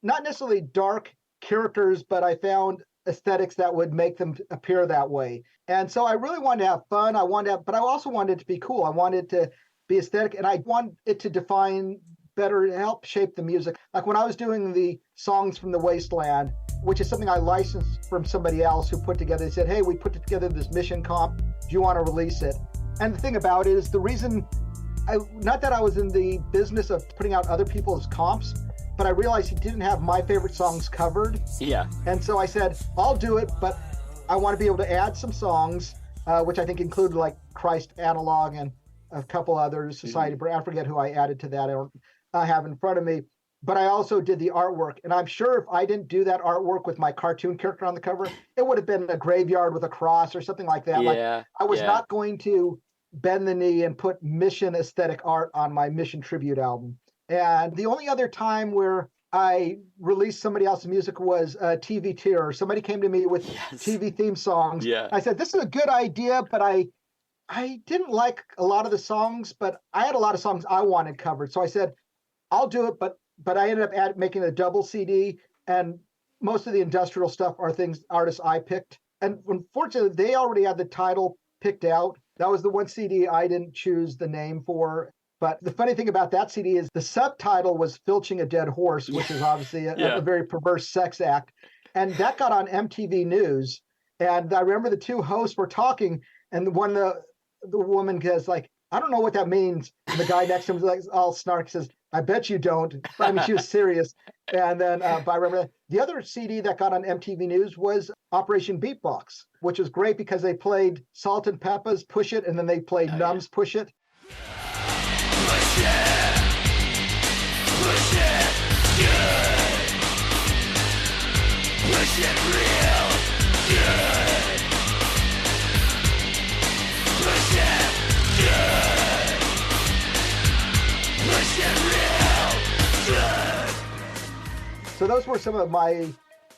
not necessarily dark characters, but I found aesthetics that would make them appear that way. And so I really wanted to have fun. But I also wanted it to be cool. I wanted it to be aesthetic, and I want it to define better, help shape the music. Like when I was doing the Songs from the Wasteland, which is something I licensed from somebody else who put together, they said, hey, we put together this mission comp. Do you want to release it? And the thing about it is the reason, not that I was in the business of putting out other people's comps, but I realized he didn't have my favorite songs covered. Yeah. And so I said, I'll do it, but I want to be able to add some songs, which I think included like Christ Analog and a couple others, Society, I forget who I added to that. I don't have in front of me. But I also did the artwork. And I'm sure if I didn't do that artwork with my cartoon character on the cover, it would have been a graveyard with a cross or something like that. Yeah, like I was not going to bend the knee and put Mission aesthetic art on my Mission tribute album. And the only other time where I released somebody else's music was TV Tier. Somebody came to me with TV theme songs. Yeah. I said, this is a good idea, but I didn't like a lot of the songs, but I had a lot of songs I wanted covered. So I said, I'll do it, but I ended up making a double CD, and most of the industrial stuff are artists I picked. And unfortunately, they already had the title picked out. That was the one CD I didn't choose the name for. But the funny thing about that CD is the subtitle was Filching a Dead Horse, which is obviously a very perverse sex act. And that got on MTV News. And I remember the two hosts were talking, and the woman goes like, I don't know what that means. And the guy next to him was like all snark says, I bet you don't. I mean, she was serious. And then, but I remember the other CD that got on MTV News was Operation Beatbox, which was great because they played Salt and Peppa's Push It, and then they played Numb's Push It. Push it, push it, good. Push it real good. Push it good. Push it real good. So those were some of my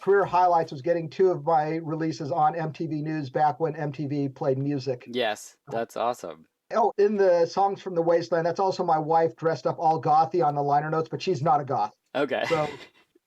career highlights, was getting two of my releases on MTV News back when MTV played music. Yes, that's awesome. Oh, in the Songs from the Wasteland, that's also my wife dressed up all gothy on the liner notes, but she's not a goth. Okay. So,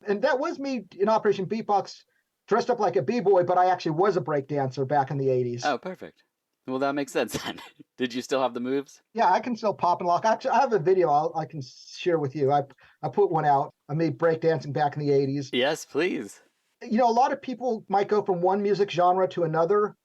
and that was me in Operation Beatbox, dressed up like a b-boy, but I actually was a break dancer back in the 80s. Oh, perfect. Well, that makes sense then. Did you still have the moves? Yeah, I can still pop and lock. Actually, I have a video I can share with you. I put one out of me break dancing back in the 80s. Yes, please. You know, a lot of people might go from one music genre to another,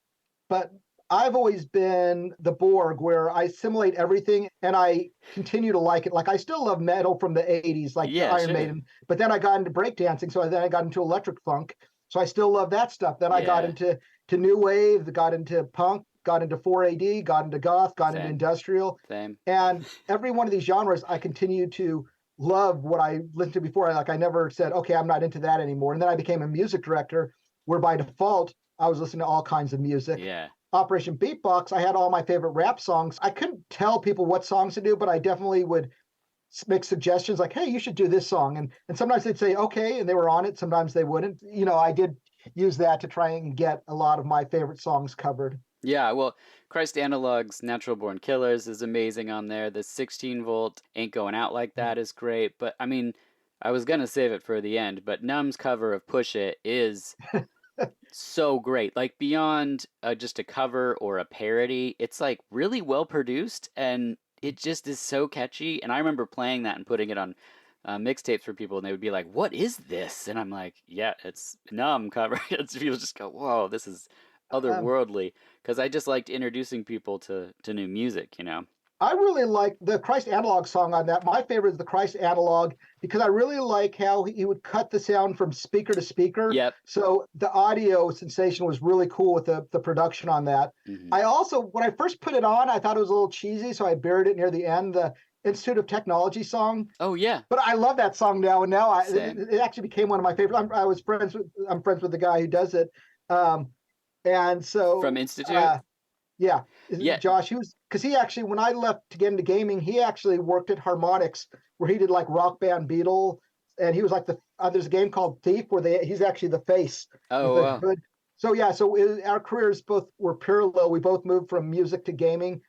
but I've always been the Borg, where I assimilate everything and I continue to like it. Like I still love metal from the 80s, like Iron Maiden, but then I got into breakdancing, so then I got into electric funk, so I still love that stuff. Then I got into new wave, got into punk, got into 4AD, got into goth, got into industrial. Same. And every one of these genres, I continue to love what I listened to before. I never said, okay, I'm not into that anymore. And then I became a music director, where by default, I was listening to all kinds of music. Yeah. Operation Beatbox, I had all my favorite rap songs. I couldn't tell people what songs to do, but I definitely would make suggestions like, hey, you should do this song. And sometimes they'd say, okay, and they were on it. Sometimes they wouldn't. You know, I did use that to try and get a lot of my favorite songs covered. Yeah, well, Christ Analog's Natural Born Killers is amazing on there. The 16-volt Ain't Going Out Like That is great. But, I mean, I was going to save it for the end, but Numb's cover of Push It is so great. Like, beyond just a cover or a parody, it's, like, really well produced, and it just is so catchy. And I remember playing that and putting it on mixtapes for people, and they would be like, what is this? And I'm like, yeah, it's Numb cover. People just go, whoa, this is otherworldly because I just liked introducing people to new music, you know. I really like the Christ Analog song on that. My favorite is the Christ Analog because I really like how he would cut the sound from speaker to speaker. Yep. So the audio sensation was really cool with the production on that. I also, when I first put it on, I thought it was a little cheesy, so I buried it near the end, the Institute of Technology song. Oh, yeah. But I love that song now, and now it actually became one of my favorites. I'm friends with the guy who does it. And so From Institute? Yeah. Yeah. Josh, because he actually, when I left to get into gaming, he actually worked at Harmonix, where he did like Rock Band Beetle, and he was like there's a game called Thief where he's actually the face. Oh, wow. Hood. So yeah, our careers both were parallel. We both moved from music to gaming.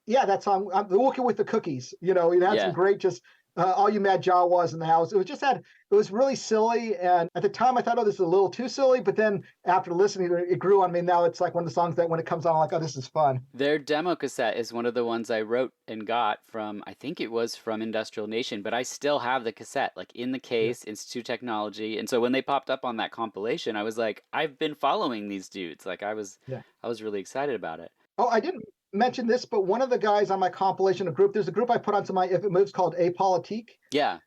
Yeah, that song, I'm Walking with the Cookies. You know, it had some great just all you mad Jawas in the house. It was really silly. And at the time I thought, oh, this is a little too silly. But then after listening to it, it grew on me. Now it's like one of the songs that when it comes on, I'm like, oh, this is fun. Their demo cassette is one of the ones I wrote and got from, I think it was from Industrial Nation, but I still have the cassette, like in the case, Institute Technology. And so when they popped up on that compilation, I was like, I've been following these dudes. Like I was really excited about it. Oh, I didn't mention this, but one of the guys on my compilation there's a group I put onto my If It Moves called Apolitique. Yeah.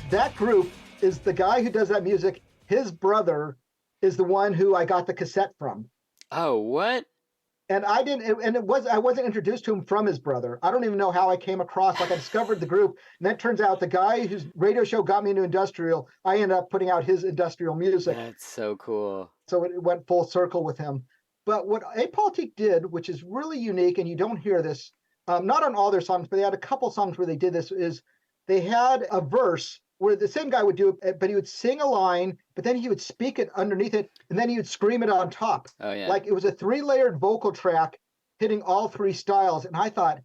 That group is the guy who does that music. His brother is the one who I got the cassette from. Oh, what? And I wasn't introduced to him from his brother. I don't even know how I came across, I discovered the group. And then it turns out the guy whose radio show got me into industrial, I ended up putting out his industrial music. That's so cool. So it went full circle with him. But what Apolitique did, which is really unique, and you don't hear this, not on all their songs, but they had a couple songs where they did this, is they had a verse where the same guy would do it, but he would sing a line, but then he would speak it underneath it, and then he would scream it on top. Oh, yeah. Like it was a 3-layered vocal track hitting all 3 styles. And I thought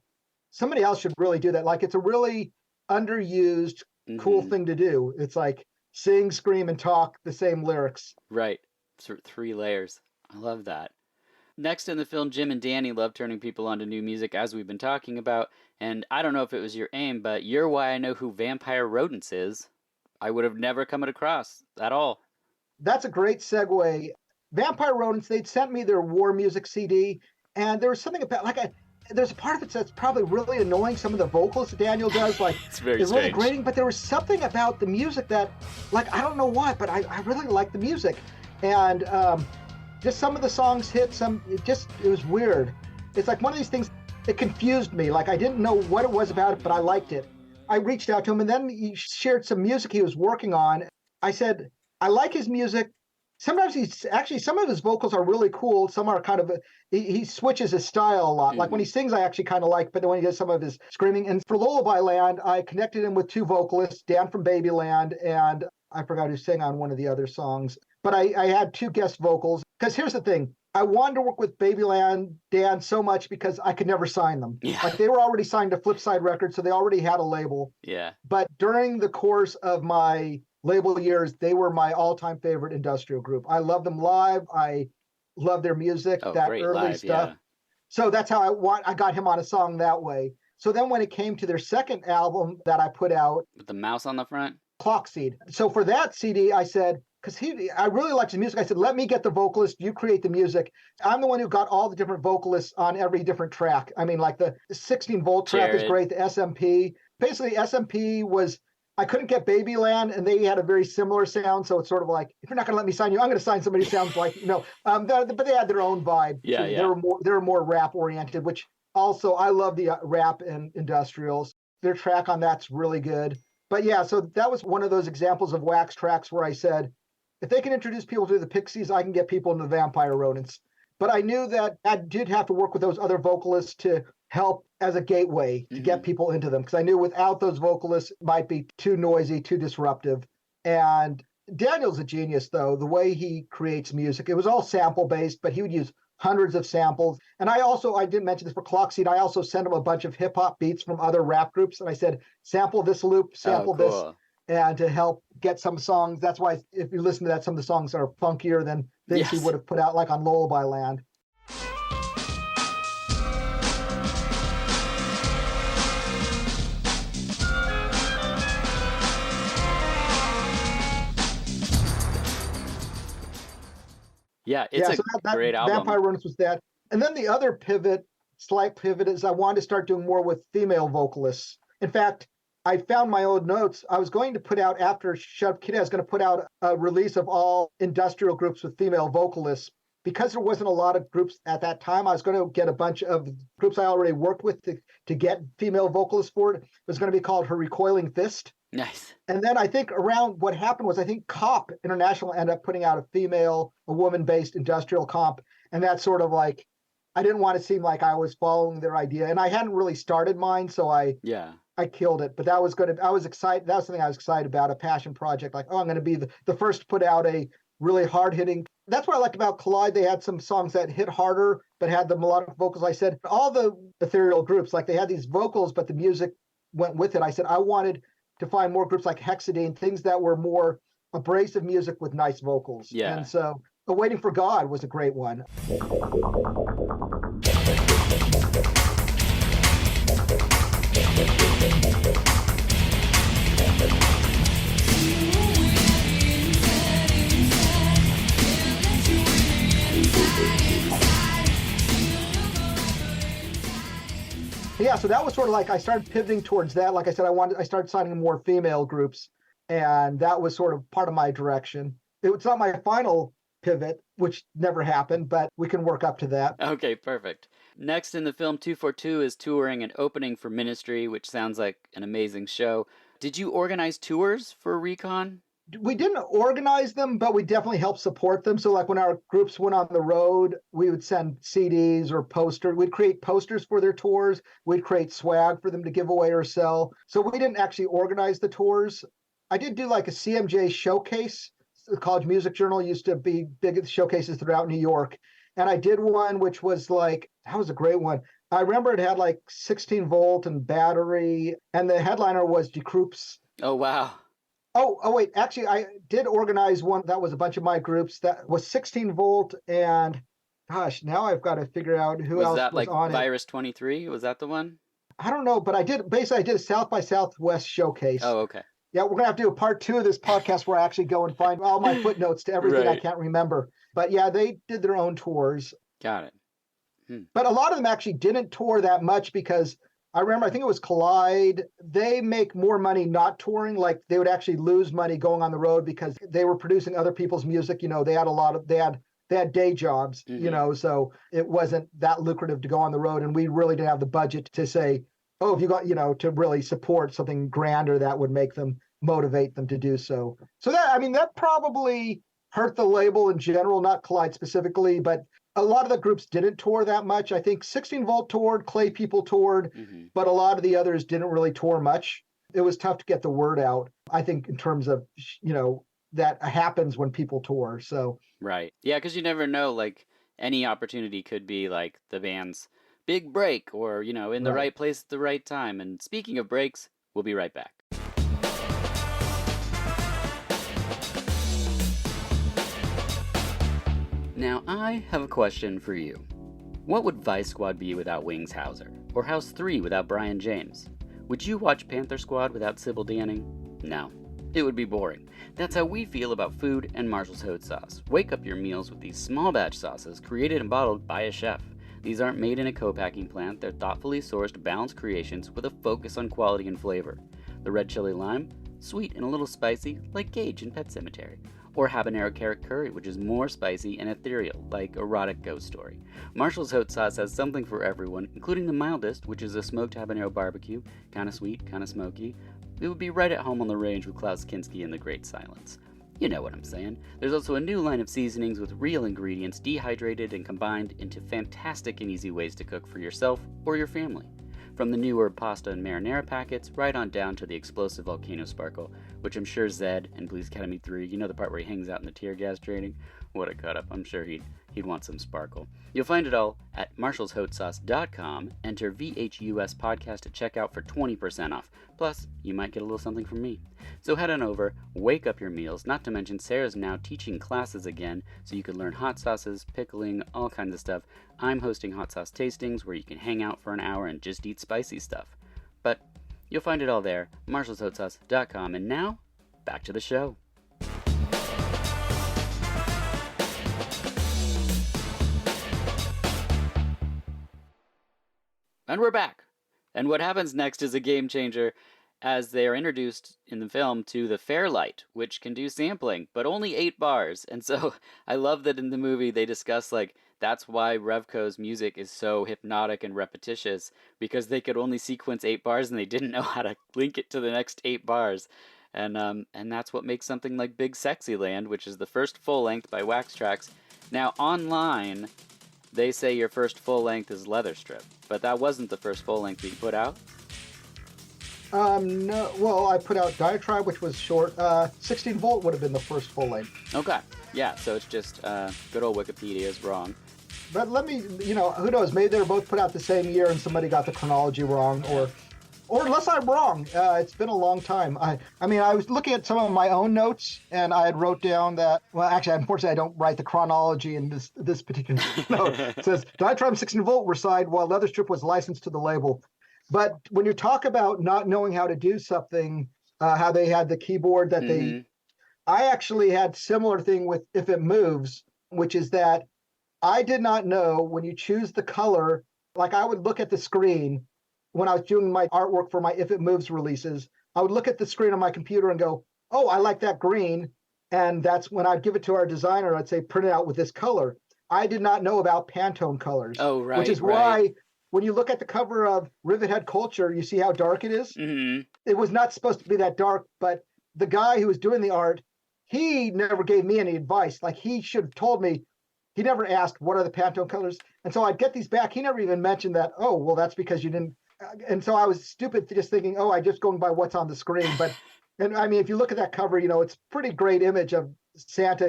somebody else should really do that. Like it's a really underused, cool thing to do. It's like sing, scream, and talk the same lyrics. Right. 3 layers. I love that. Next in the film, Jim and Danny love turning people onto new music, as we've been talking about. And I don't know if it was your aim, but you're why I know who Vampire Rodents is. I would have never come across at all. That's a great segue. Vampire Rodents, they'd sent me their war music CD, and there was something about, there's a part of it that's probably really annoying, some of the vocals that Daniel does. It's very really strange. grating, but there was something about the music that, I don't know why, but I really like the music. And just some of the songs hit, it was weird. It's like one of these things, it confused me. Like I didn't know what it was about it, but I liked it. I reached out to him, and then he shared some music he was working on. I said, I like his music. Sometimes some of his vocals are really cool. Some are kind of, he switches his style a lot. Like when he sings, I actually kind of like, but when he does some of his screaming. And for Lullaby Land, I connected him with 2 vocalists, Dan from Babyland, and I forgot who sang on one of the other songs. But I had 2 guest vocals. Because here's the thing. I wanted to work with Babyland Dan so much because I could never sign them. Yeah. Like they were already signed to Flipside Records, so they already had a label. Yeah. But during the course of my label years, they were my all-time favorite industrial group. I love them live. I love their music, that great early live, stuff. yeah. So that's how I got him on a song that way. So then when it came to their second album that I put out, With the mouse on the front? Clock Seed. So for that CD, I said, because I really liked his music, I said, let me get the vocalist, you create the music. I'm the one who got all the different vocalists on every different track. I mean, like the 16-volt track is great, the SMP. Basically, SMP was, I couldn't get Babyland, and they had a very similar sound, so it's sort of like, if you're not going to let me sign you, I'm going to sign somebody who sounds like, but they had their own vibe. Yeah, too. yeah. They were more rap-oriented, which also, I love the rap and industrials. Their track on that's really good. But yeah, so that was one of those examples of wax tracks where I said, if they can introduce people to the Pixies, I can get people into the Vampire Rodents. But I knew that I did have to work with those other vocalists to help as a gateway to get people into them. Because I knew without those vocalists, it might be too noisy, too disruptive. And Daniel's a genius, though, the way he creates music. It was all sample-based, but he would use hundreds of samples. And I didn't mention this for Clock Seed, I also sent him a bunch of hip-hop beats from other rap groups. And I said, sample this loop, sample this. and to help get some songs. That's why if you listen to that, some of the songs are funkier than things he would have put out like on Lullaby Land. Yeah, it's a great album. Vampire Runners was that. And then the other slight pivot, is I wanted to start doing more with female vocalists. In fact, I found my old notes. I was going to put out, after Shut Up Kitty, I was going to put out a release of all industrial groups with female vocalists. Because there wasn't a lot of groups at that time, I was going to get a bunch of groups I already worked with to get female vocalists for it. It was going to be called Her Recoiling Fist. Nice. And then I think around what happened was, I think COP International ended up putting out a woman-based industrial comp. And that's sort of like, I didn't want to seem like I was following their idea. And I hadn't really started mine, so I killed it. But I was excited. That was something I was excited about, a passion project. Like, I'm going to be the first to put out a really hard-hitting. That's what I liked about Collide. They had some songs that hit harder, but had the melodic vocals. I said, all the ethereal groups, like they had these vocals, but the music went with it. I said, I wanted to find more groups like Hexadine, things that were more abrasive music with nice vocals. Yeah. And so Waiting for God was a great one. Yeah, so that was sort of like, I started pivoting towards that. Like I said, I started signing more female groups, and that was sort of part of my direction. It's not my final pivot, which never happened, but we can work up to that. Okay, perfect. Next in the film, 242 is touring and opening for Ministry, which sounds like an amazing show. Did you organize tours for Recon? We didn't organize them, but we definitely helped support them. So like when our groups went on the road, we would send CDs or posters. We'd create posters for their tours. We'd create swag for them to give away or sell. So we didn't actually organize the tours. I did do like a CMJ showcase. The College Music Journal used to be big at showcases throughout New York. And I did one, which was like, that was a great one. I remember it had like 16 volt and battery. And the headliner was Die Krups. Oh, wow. Oh, wait. Actually, I did organize one that was a bunch of my groups that was 16 volt. And gosh, now I've got to figure out who else was on it. Was that like Virus 23? Was that the one? I don't know, but I did a South by Southwest showcase. Oh, okay. Yeah, we're going to have to do a part 2 of this podcast where I actually go and find all my footnotes to everything I can't remember. But yeah, they did their own tours. Got it. But a lot of them actually didn't tour that much because I remember, I think it was Collide. They make more money not touring. Like they would actually lose money going on the road because they were producing other people's music. You know, they had day jobs, you know, so it wasn't that lucrative to go on the road. And we really didn't have the budget to say, oh, if you got, you know, to really support something grander that would motivate them to do so. So that probably hurt the label in general, not Collide specifically, but a lot of the groups didn't tour that much. I think 16 Volt toured, Clay People toured, but a lot of the others didn't really tour much. It was tough to get the word out, I think, in terms of, you know, that happens when people tour. So right. Yeah, because you never know, like, any opportunity could be like the band's big break or, you know, in the right place at the right time. And speaking of breaks, we'll be right back. Now, I have a question for you. What would Vice Squad be without Wings Hauser? Or House 3 without Brian James? Would you watch Panther Squad without Sybil Danning? No. It would be boring. That's how we feel about food and Marshall's Hot Sauce. Wake up your meals with these small batch sauces created and bottled by a chef. These aren't made in a co-packing plant. They're thoughtfully sourced, balanced creations with a focus on quality and flavor. The red chili lime, sweet and a little spicy, like Gage in Pet Sematary. Or habanero carrot curry, which is more spicy and ethereal, like Erotic Ghost Story. Marshall's Hot Sauce has something for everyone, including the mildest, which is a smoked habanero barbecue, kinda sweet, kinda smoky. It would be right at home on the range with Klaus Kinski and The Great Silence. You know what I'm saying. There's also a new line of seasonings with real ingredients dehydrated and combined into fantastic and easy ways to cook for yourself or your family. From the newer pasta and marinara packets, right on down to the explosive volcano sparkle, which I'm sure Zed in Police Academy 3, you know the part where he hangs out in the tear gas training? What a cut up. I'm sure he'd want some sparkle. You'll find it all at marshallshotsauce.com. Enter VHUS podcast at checkout for 20% off. Plus, you might get a little something from me. So head on over, wake up your meals, not to mention Sarah's now teaching classes again, so you can learn hot sauces, pickling, all kinds of stuff. I'm hosting hot sauce tastings where you can hang out for an hour and just eat spicy stuff. But you'll find it all there, marshallshotsauce.com. And now, back to the show. And we're back. And what happens next is a game changer as they are introduced in the film to the Fairlight, which can do sampling, but only 8 bars. And so I love that in the movie they discuss, like, that's why Revco's music is so hypnotic and repetitious, because they could only sequence 8 bars and they didn't know how to link it to the next 8 bars. And that's what makes something like Big Sexy Land, which is the first full length by Wax Trax. Now, online, they say your first full length is Leather Strip, but that wasn't the first full length that you put out? No. Well, I put out Diatribe, which was short. 16 Volt would have been the first full length. Okay. Yeah, so it's just good old Wikipedia is wrong. But let me, who knows? Maybe they were both put out the same year and somebody got the chronology wrong, or unless I'm wrong. It's been a long time. I mean, I was looking at some of my own notes, and I had wrote down that, well, actually, unfortunately, I don't write the chronology in this particular note. It says, Diatribe and 16 Volt were signed while Leather Strip was licensed to the label. But when you talk about not knowing how to do something, how they had the keyboard that I actually had similar thing with If It Moves, which is that I did not know when you choose the color, like I would look at the screen when I was doing my artwork for my If It Moves releases, I would look at the screen on my computer and go, oh, I like that green. And that's when I'd give it to our designer, I'd say, print it out with this color. I did not know about Pantone colors. Oh, right. Which is why when you look at the cover of Rivethead Culture, you see how dark it is. Mm-hmm. It was not supposed to be that dark, but the guy who was doing the art, he never gave me any advice. Like, he should have told me. He never asked, what are the Pantone colors? And so I'd get these back. He never even mentioned that, oh, well, that's because you didn't. And so I was stupid just thinking, oh, I just going by what's on the screen. But, and I mean, if you look at that cover, it's a pretty great image of Santa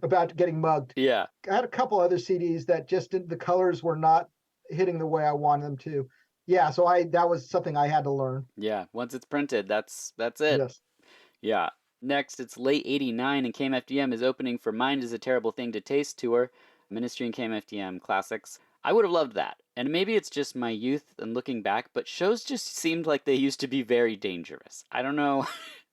about getting mugged. Yeah. I had a couple other CDs that just the colors were not hitting the way I wanted them to. Yeah, so that was something I had to learn. Yeah, once it's printed, that's it. Yes. Yeah. Next, it's late 89, and KMFDM is opening for Mind is a Terrible Thing to Taste tour, Ministry and KMFDM classics. I would have loved that. And maybe it's just my youth and looking back, but shows just seemed like they used to be very dangerous. I don't know.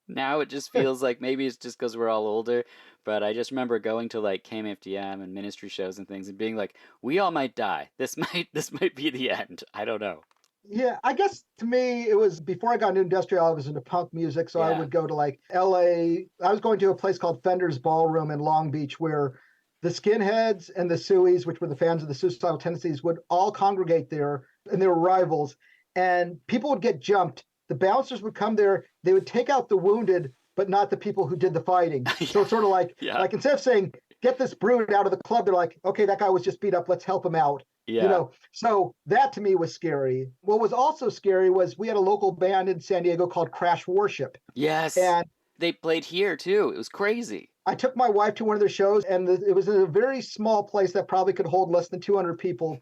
Now it just feels like maybe it's just because we're all older, but I just remember going to like KMFDM and Ministry shows and things and being like, we all might die. This might be the end. I don't know. Yeah, I guess to me, it was before I got into industrial, I was into punk music. So I would go to like LA. I was going to a place called Fender's Ballroom in Long Beach where the skinheads and the Sueys, which were the fans of the suicidal tendencies, would all congregate there, and they were rivals. And people would get jumped. The bouncers would come there. They would take out the wounded, but not the people who did the fighting. So it's sort of like instead of saying, get this brute out of the club, they're like, okay, that guy was just beat up. Let's help him out. Yeah. So that to me was scary. What was also scary was we had a local band in San Diego called Crash Worship. Yes. And they played here too. It was crazy. I took my wife to one of their shows, and it was in a very small place that probably could hold less than 200 people.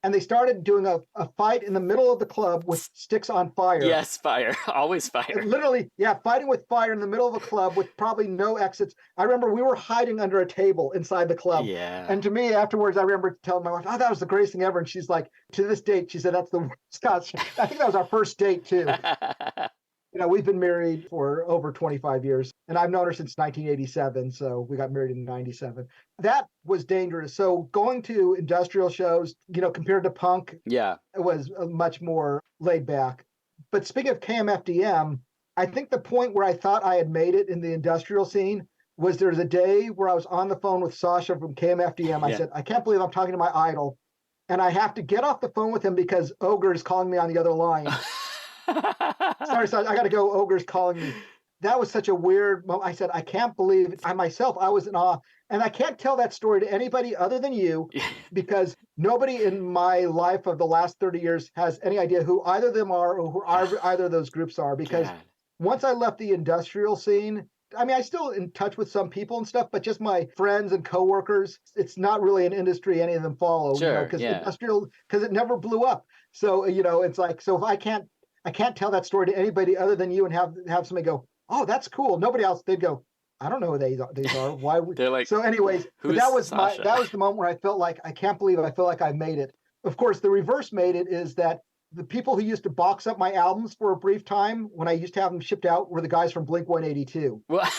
And they started doing a fight in the middle of the club with sticks on fire. Yes, fire. Always fire. Literally, fighting with fire in the middle of a club with probably no exits. I remember we were hiding under a table inside the club. Yeah. And to me, afterwards, I remember telling my wife, oh, that was the greatest thing ever. And she's like, to this date, she said, that's the worst. Gosh, I think that was our first date, too. We've been married for over 25 years, and I've known her since 1987. So we got married in 97. That was dangerous. So going to industrial shows, compared to punk, it was much more laid back. But speaking of KMFDM, I think the point where I thought I had made it in the industrial scene was there was a day where I was on the phone with Sasha from KMFDM. I said, I can't believe I'm talking to my idol, and I have to get off the phone with him because Ogre is calling me on the other line. Sorry, I got to go. Ogre's calling me. That was such a weird moment. I said, I can't believe it. I was in awe. And I can't tell that story to anybody other than you because nobody in my life of the last 30 years has any idea who either of them are or who either of those groups are. Because once I left the industrial scene, I mean, I'm still in touch with some people and stuff, but just my friends and coworkers, it's not really an industry any of them follow. Sure, because industrial, because it never blew up. So, it's like, so if I can't I can't tell that story to anybody other than you and have somebody go, "Oh, that's cool." Nobody else, they'd go, "I don't know who these are. Why would?" They're like, So, anyways, but who's Sasha? that was the moment where I felt like I can't believe it. I feel like I made it. Of course, the reverse made it is that the people who used to box up my albums for a brief time when I used to have them shipped out were the guys from Blink 182. What?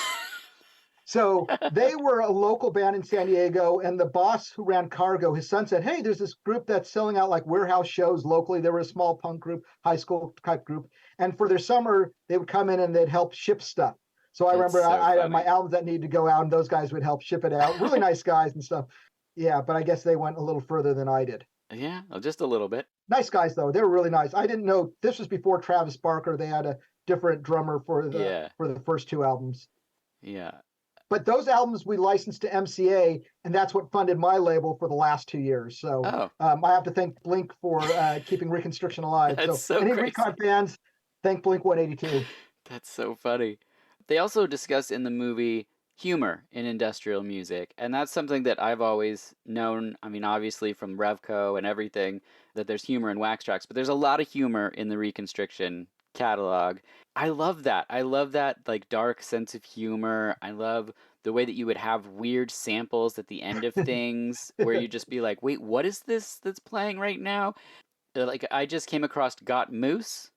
So they were a local band in San Diego, and the boss who ran Cargo, his son said, "Hey, there's this group that's selling out like warehouse shows locally." They were a small punk group, high school type group, and for their summer, they would come in and they'd help ship stuff. So I That's remember so I had funny. my albums that needed to go out, and those guys would help ship it out. Really nice guys and stuff. Yeah, but I guess they went a little further than I did. Yeah, just a little bit. Nice guys though; they were really nice. I didn't know this was before Travis Barker. They had a different drummer for Yeah. the first two albums. Yeah. But those albums we licensed to MCA, and that's what funded my label for the last 2 years. So Oh. I have to thank Blink for keeping Reconstruction alive. That's so any crazy. Recon fans, thank Blink 182. That's so funny. They also discuss in the movie humor in industrial music, and that's something that I've always known. I mean, obviously from Revco and everything, that there's humor in Wax Trax, but there's a lot of humor in the Reconstruction catalog. I love that. I love that like dark sense of humor. I love the way that you would have weird samples at the end of things where you just be like, "Wait, what is this that's playing right now?" Like I just came across Got Moose.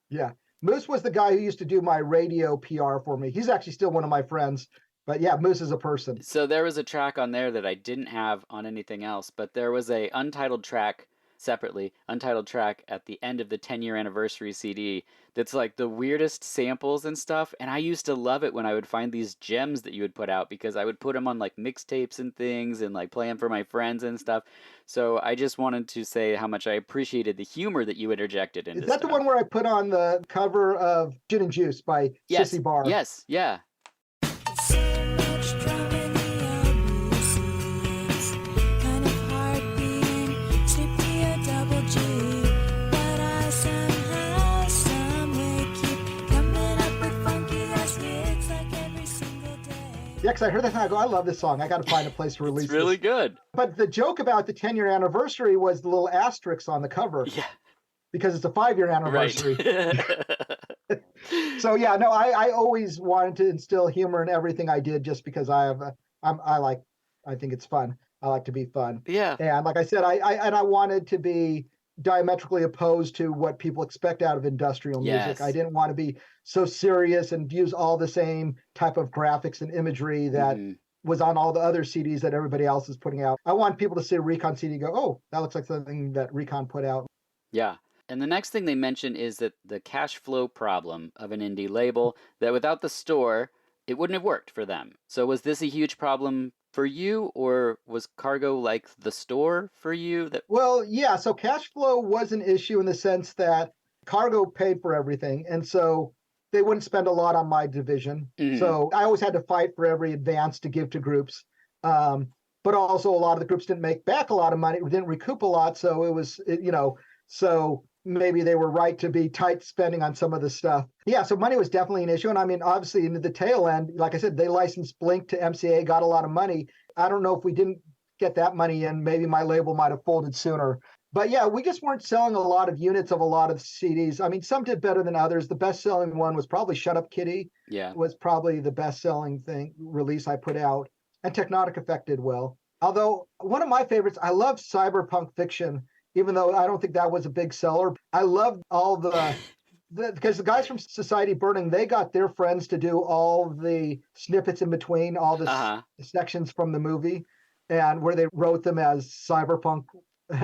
Yeah. Moose was the guy who used to do my radio PR for me. He's actually still one of my friends. But yeah, Moose is a person. So there was a track on there that I didn't have on anything else, but there was a untitled track separately, untitled track at the end of the 10-year anniversary CD that's like the weirdest samples and stuff, and I used to love it when I would find these gems that you would put out because I would put them on like mixtapes and things and like play them for my friends and stuff. So I just wanted to say how much I appreciated the humor that you interjected into Is that stuff. the one where I put on the cover of Gin and Juice by Yes. Sissy Bar? Yes, yeah. Yeah, because I heard that and I go, I love this song. I got to find a place to release It's really this. good. But the joke about the 10-year anniversary was the little asterisk on the cover. Yeah. Because it's a 5-year anniversary. Right. So yeah, no, I always wanted to instill humor in everything I did just because I think it's fun. I like to be fun. Yeah. And like I said, I wanted to be diametrically opposed to what people expect out of industrial music. Yes. I didn't want to be so serious and use all the same type of graphics and imagery that was on all the other CDs that everybody else is putting out. I want people to see a Recon CD and go, oh, that looks like something that Recon put out. Yeah. And the next thing they mention is that the cash flow problem of an indie label, that without the store, it wouldn't have worked for them. So was this a huge problem for you, or was Cargo like the store for you? Well, yeah, so cash flow was an issue in the sense that Cargo paid for everything, and so they wouldn't spend a lot on my division. So I always had to fight for every advance to give to groups. But also a lot of the groups didn't make back a lot of money, didn't recoup a lot, so it was, so maybe they were right to be tight spending on some of the stuff. Yeah, so money was definitely an issue. And I mean, obviously, in the tail end, like I said, they licensed Blink to MCA, got a lot of money. I don't know if we didn't get that money in, maybe my label might have folded sooner. But yeah, we just weren't selling a lot of units of a lot of CDs. I mean, some did better than others. The best-selling one was probably Shut Up Kitty. Yeah. Was probably the best-selling release I put out. And Technotic Effect did well. Although, one of my favorites, I love Cyberpunk Fiction, even though I don't think that was a big seller. I loved all because the guys from Society Burning, they got their friends to do all the snippets in between, all the sections from the movie, and where they wrote them as cyberpunk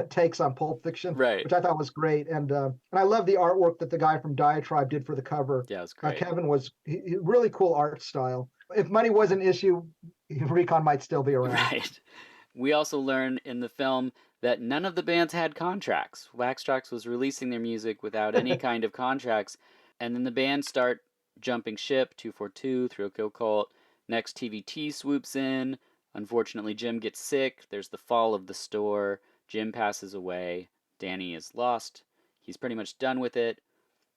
takes on Pulp Fiction, which I thought was great. And I love the artwork that the guy from Diatribe did for the cover. Yeah, it was great. Kevin really cool art style. If money was an issue, Recon might still be around. Right. We also learn in the film that none of the bands had contracts. Wax Trax was releasing their music without any kind of contracts. And then the bands start jumping ship, 242, Thrill Kill Cult. Next, TVT swoops in. Unfortunately, Jim gets sick. There's the fall of the store. Jim passes away. Danny is lost. He's pretty much done with it.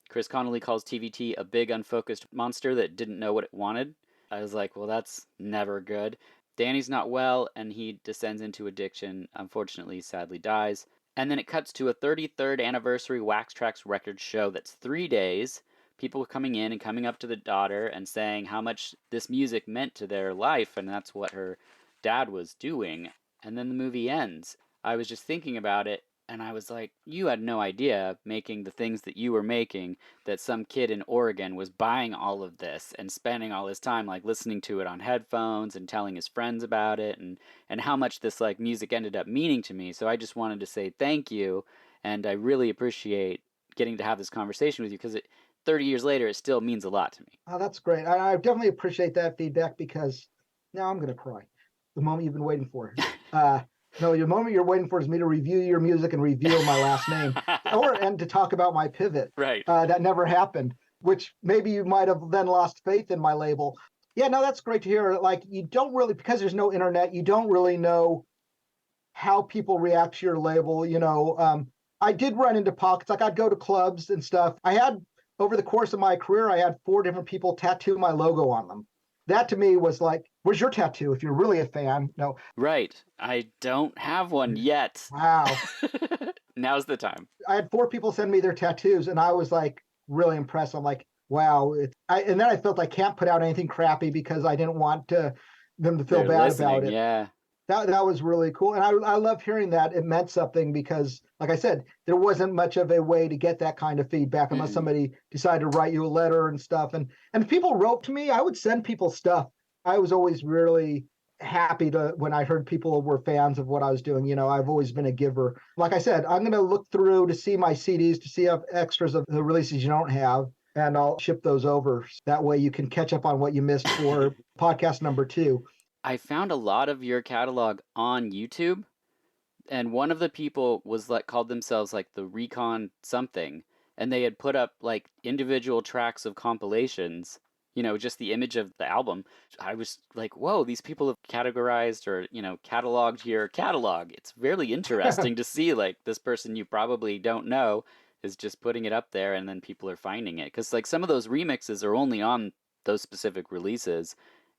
Chris Connolly calls TVT a big, unfocused monster that didn't know what it wanted. I was like, well, that's never good. Danny's not well, and he descends into addiction. Unfortunately, sadly dies. And then it cuts to a 33rd anniversary Wax Trax Records show that's 3 days. People coming in and coming up to the daughter and saying how much this music meant to their life, and that's what her dad was doing. And then the movie ends. I was just thinking about it, and I was like, you had no idea, making the things that you were making, that some kid in Oregon was buying all of this and spending all his time like listening to it on headphones and telling his friends about it, and how much this like music ended up meaning to me. So I just wanted to say thank you, and I really appreciate getting to have this conversation with you, because 30 years later, it still means a lot to me. Oh, that's great. I definitely appreciate that feedback, because now I'm going to cry. The moment you've been waiting for. No, the moment you're waiting for is me to review your music and reveal my last name, and to talk about my pivot. Right. That never happened, which maybe you might have then lost faith in my label. Yeah, no, that's great to hear. Like, you don't really, because there's no internet, you don't really know how people react to your label. I did run into pockets. Like, I'd go to clubs and stuff. Over the course of my career, I had 4 different people tattoo my logo on them. That to me was like, where's your tattoo if you're really a fan? No. Right. I don't have one yet. Wow. Now's the time. I had 4 people send me their tattoos, and I was like really impressed. I'm like, wow. And then I felt I can't put out anything crappy because I didn't want them to feel bad about it. Yeah. That was really cool. And I love hearing that. It meant something because, like I said, there wasn't much of a way to get that kind of feedback unless somebody decided to write you a letter and stuff. And if people wrote to me, I would send people stuff. I was always really happy when I heard people were fans of what I was doing. I've always been a giver. Like I said, I'm going to look through to see my CDs, to see if extras of the releases you don't have, and I'll ship those over. That way you can catch up on what you missed for podcast number 2. I found a lot of your catalog on YouTube, and one of the people was called themselves like the Recon something, and they had put up like individual tracks of compilations, just the image of the album. I was like, whoa, these people have categorized or, cataloged your catalog. It's really interesting to see like this person you probably don't know is just putting it up there, and then people are finding it. Because like some of those remixes are only on those specific releases.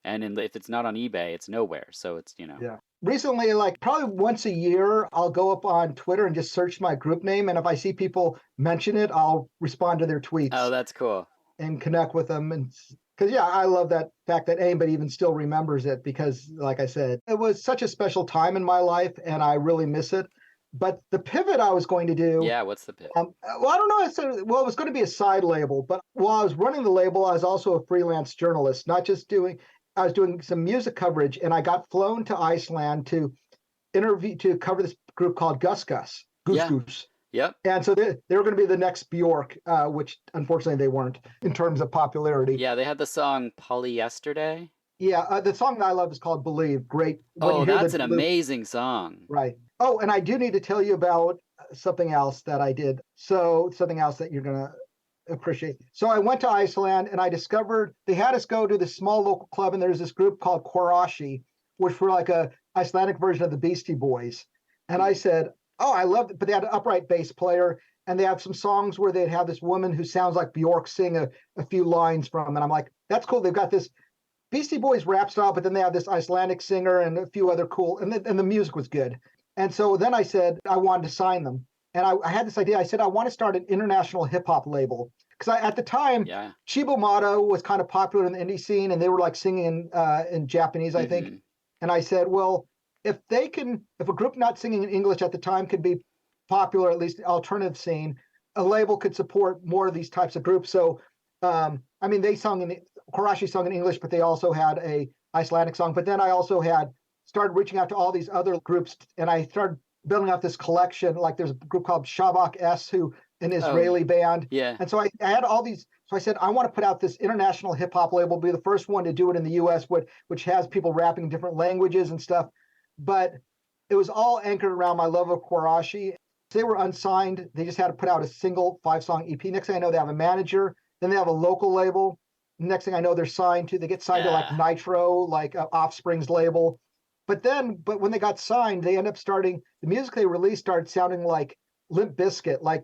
And if it's not on eBay, it's nowhere. So it's, Yeah. Recently, like probably once a year, I'll go up on Twitter and just search my group name. And if I see people mention it, I'll respond to their tweets. Oh, that's cool. And connect with them. And because, yeah, I love that fact that anybody even still remembers it, because, like I said, it was such a special time in my life and I really miss it. But the pivot I was going to do. Yeah, what's the pivot? I don't know. It was going to be a side label. But while I was running the label, I was also a freelance journalist, not just I was doing some music coverage, and I got flown to Iceland to cover this group called Goose Goose. Yep. And so they were going to be the next Bjork, which unfortunately they weren't in terms of popularity. Yeah, they had the song Polyyesterday. Yeah, the song that I love is called Believe. Great. That's an amazing song. Right. Oh, and I do need to tell you about something else that I did. So something else that you're going to appreciate. So I went to Iceland and I discovered they had us go to this small local club, and there's this group called Kwarashi, which were like a Icelandic version of the Beastie Boys. And I said, oh, I love it. But they had an upright bass player, and they have some songs where they'd have this woman who sounds like Bjork sing a few lines from. And I'm like, that's cool. They've got this Beastie Boys rap style, but then they have this Icelandic singer and a few other cool, and the music was good. And so then I said I wanted to sign them. And I had this idea. I said, I want to start an international hip hop label. Because at the time, Chibo Mato was kind of popular in the indie scene, and they were like singing in Japanese, I think. And I said, well, if a group not singing in English at the time could be popular, at least alternative scene, a label could support more of these types of groups. So, Kwarashi sung in English, but they also had a Icelandic song. But then I also started reaching out to all these other groups, and I started building out this collection. Like there's a group called Shabak S, an Israeli band. Yeah. And so I had all these. So I said, I want to put out this international hip hop label, be the first one to do it in the US, which has people rapping in different languages and stuff. But it was all anchored around my love of Kwarashi. They were unsigned. They just had to put out a single 5-song EP. Next thing I know, they have a manager. Then they have a local label. Next thing I know, they get signed to like Nitro, like Offspring's label. But when they got signed, they end up the music they released started sounding like Limp Bizkit. Like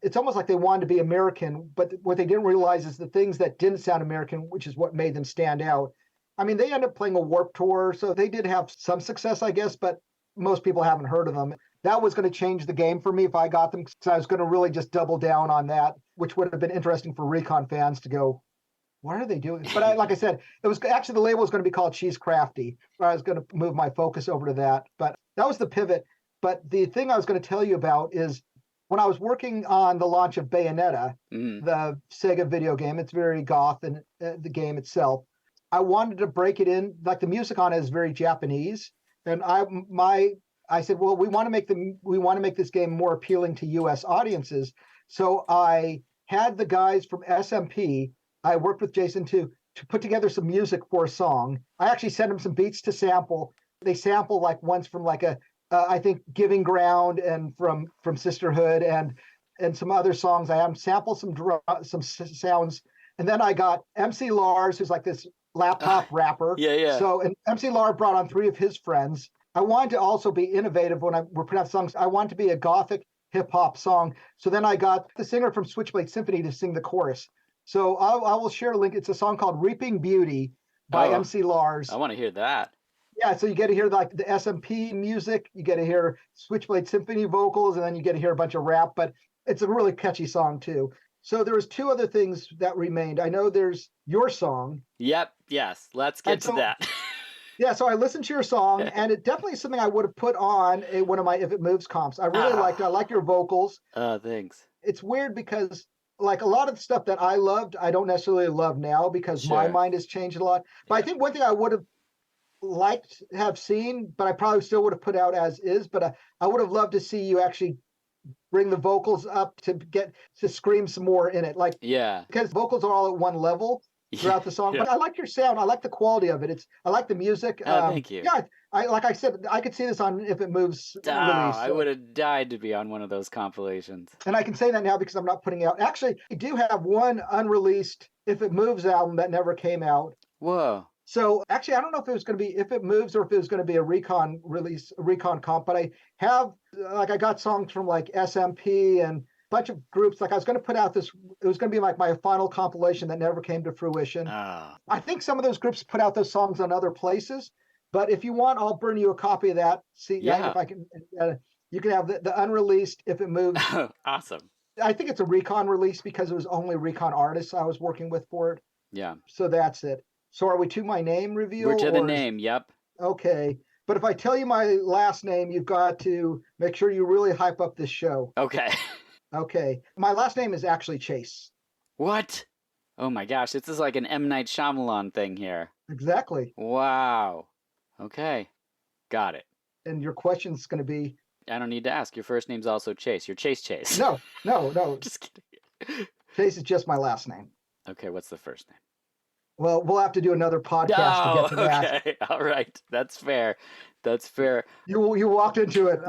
it's almost like they wanted to be American, but what they didn't realize is the things that didn't sound American, which is what made them stand out. I mean, they ended up playing a Warped Tour, so they did have some success, I guess, but most people haven't heard of them. that was going to change the game for me if I got them. So I was going to really just double down on that, which would have been interesting for Recon fans to go, what are they doing? But like I said, it was actually the label was going to be called She's Crafty. I was going to move my focus over to that. But that was the pivot. But the thing I was going to tell you about is when I was working on the launch of Bayonetta, the Sega video game, it's very goth and the game itself. I wanted to break it in, like the music on it is very Japanese. And I said, well, we want to make this game more appealing to US audiences. So I had the guys from SMP, I worked with Jason to put together some music for a song. I actually sent them some beats to sample. They sample like once from like I think Giving Ground and from Sisterhood and some other songs. I have sampled some sounds. And then I got MC Lars, who's like this laptop rapper. Yeah. So and MC Lars brought on 3 of his we're I wanted to also be innovative when we're putting out songs. I wanted to be a gothic hip hop song. So then I got the singer from Switchblade Symphony to sing the chorus. So I will share a link. It's a song called Reaping Beauty by MC Lars. I want to hear that. Yeah, so you get to hear like the SMP music, you get to hear Switchblade Symphony vocals, and then you get to hear a bunch of rap, but it's a really catchy song too. So there was 2 other things that remained. I know there's your song. Yep, yes, let's get to that. Yeah, so I listened to your song, and it definitely is something I would have put on one of my If It Moves comps. I really liked it. I like your vocals. Thanks. It's weird because like a lot of the stuff that I loved, I don't necessarily love now because my mind has changed a lot. But I think one thing I would have liked to have seen, but I probably still would have put out as is, but I would have loved to see you actually bring the vocals up to get to scream some more in it. Like, because vocals are all at one level throughout the song. But I like your sound. I like the quality of it. I like the music. Thank you. Yeah, like I said, I could see this on If It Moves release. I would have died to be on one of those compilations. And I can say that now because I'm not putting out. Actually, I do have one unreleased If It Moves album that never came out. Whoa. So actually, I don't know if it was going to be If It Moves or if it was going to be a Recon release, a Recon comp, but I have, like, I got songs from like SMP and a bunch of groups. Like I was going to put out this, it was going to be like my final compilation that never came to fruition. I think some of those groups put out those songs on other places, but if you want, I'll burn you a copy of that. See if I can, you can have the unreleased If It Moves. Awesome. I think it's a Recon release because it was only Recon artists I was working with for it. Yeah. So that's it. So are we to my name reveal? We're to the name, yep. Okay. But if I tell you my last name, you've got to make sure you really hype up this show. Okay. Okay. My last name is actually Chase. What? Oh my gosh, this is like an M. Night Shyamalan thing here. Exactly. Wow. Okay. Got it. And your question's going to be... I don't need to ask. Your first name's also Chase. You're Chase. No. Just kidding. Chase is just my last name. Okay, what's the first name? Well, we'll have to do another podcast to get to that. Okay, all right. That's fair. That's fair. You walked into it.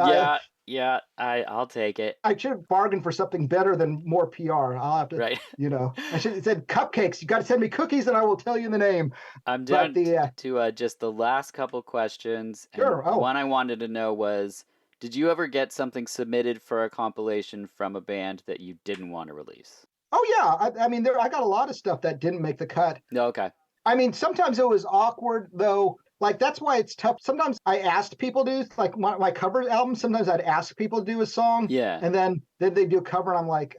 Yeah, I'll take it. I should have bargained for something better than more PR. I'll have to, I should have said cupcakes. You got to send me cookies and I will tell you the name. I'm down to just the last couple questions. Sure. One I wanted to know was, did you ever get something submitted for a compilation from a band that you didn't want to release? Oh, yeah. I mean, I got a lot of stuff that didn't make the cut. Okay. I mean, sometimes it was awkward, though. Like, that's why it's tough. Sometimes I asked people to do, like, my cover album, sometimes I'd ask people to do a song. Yeah. And then they do a cover, and I'm like,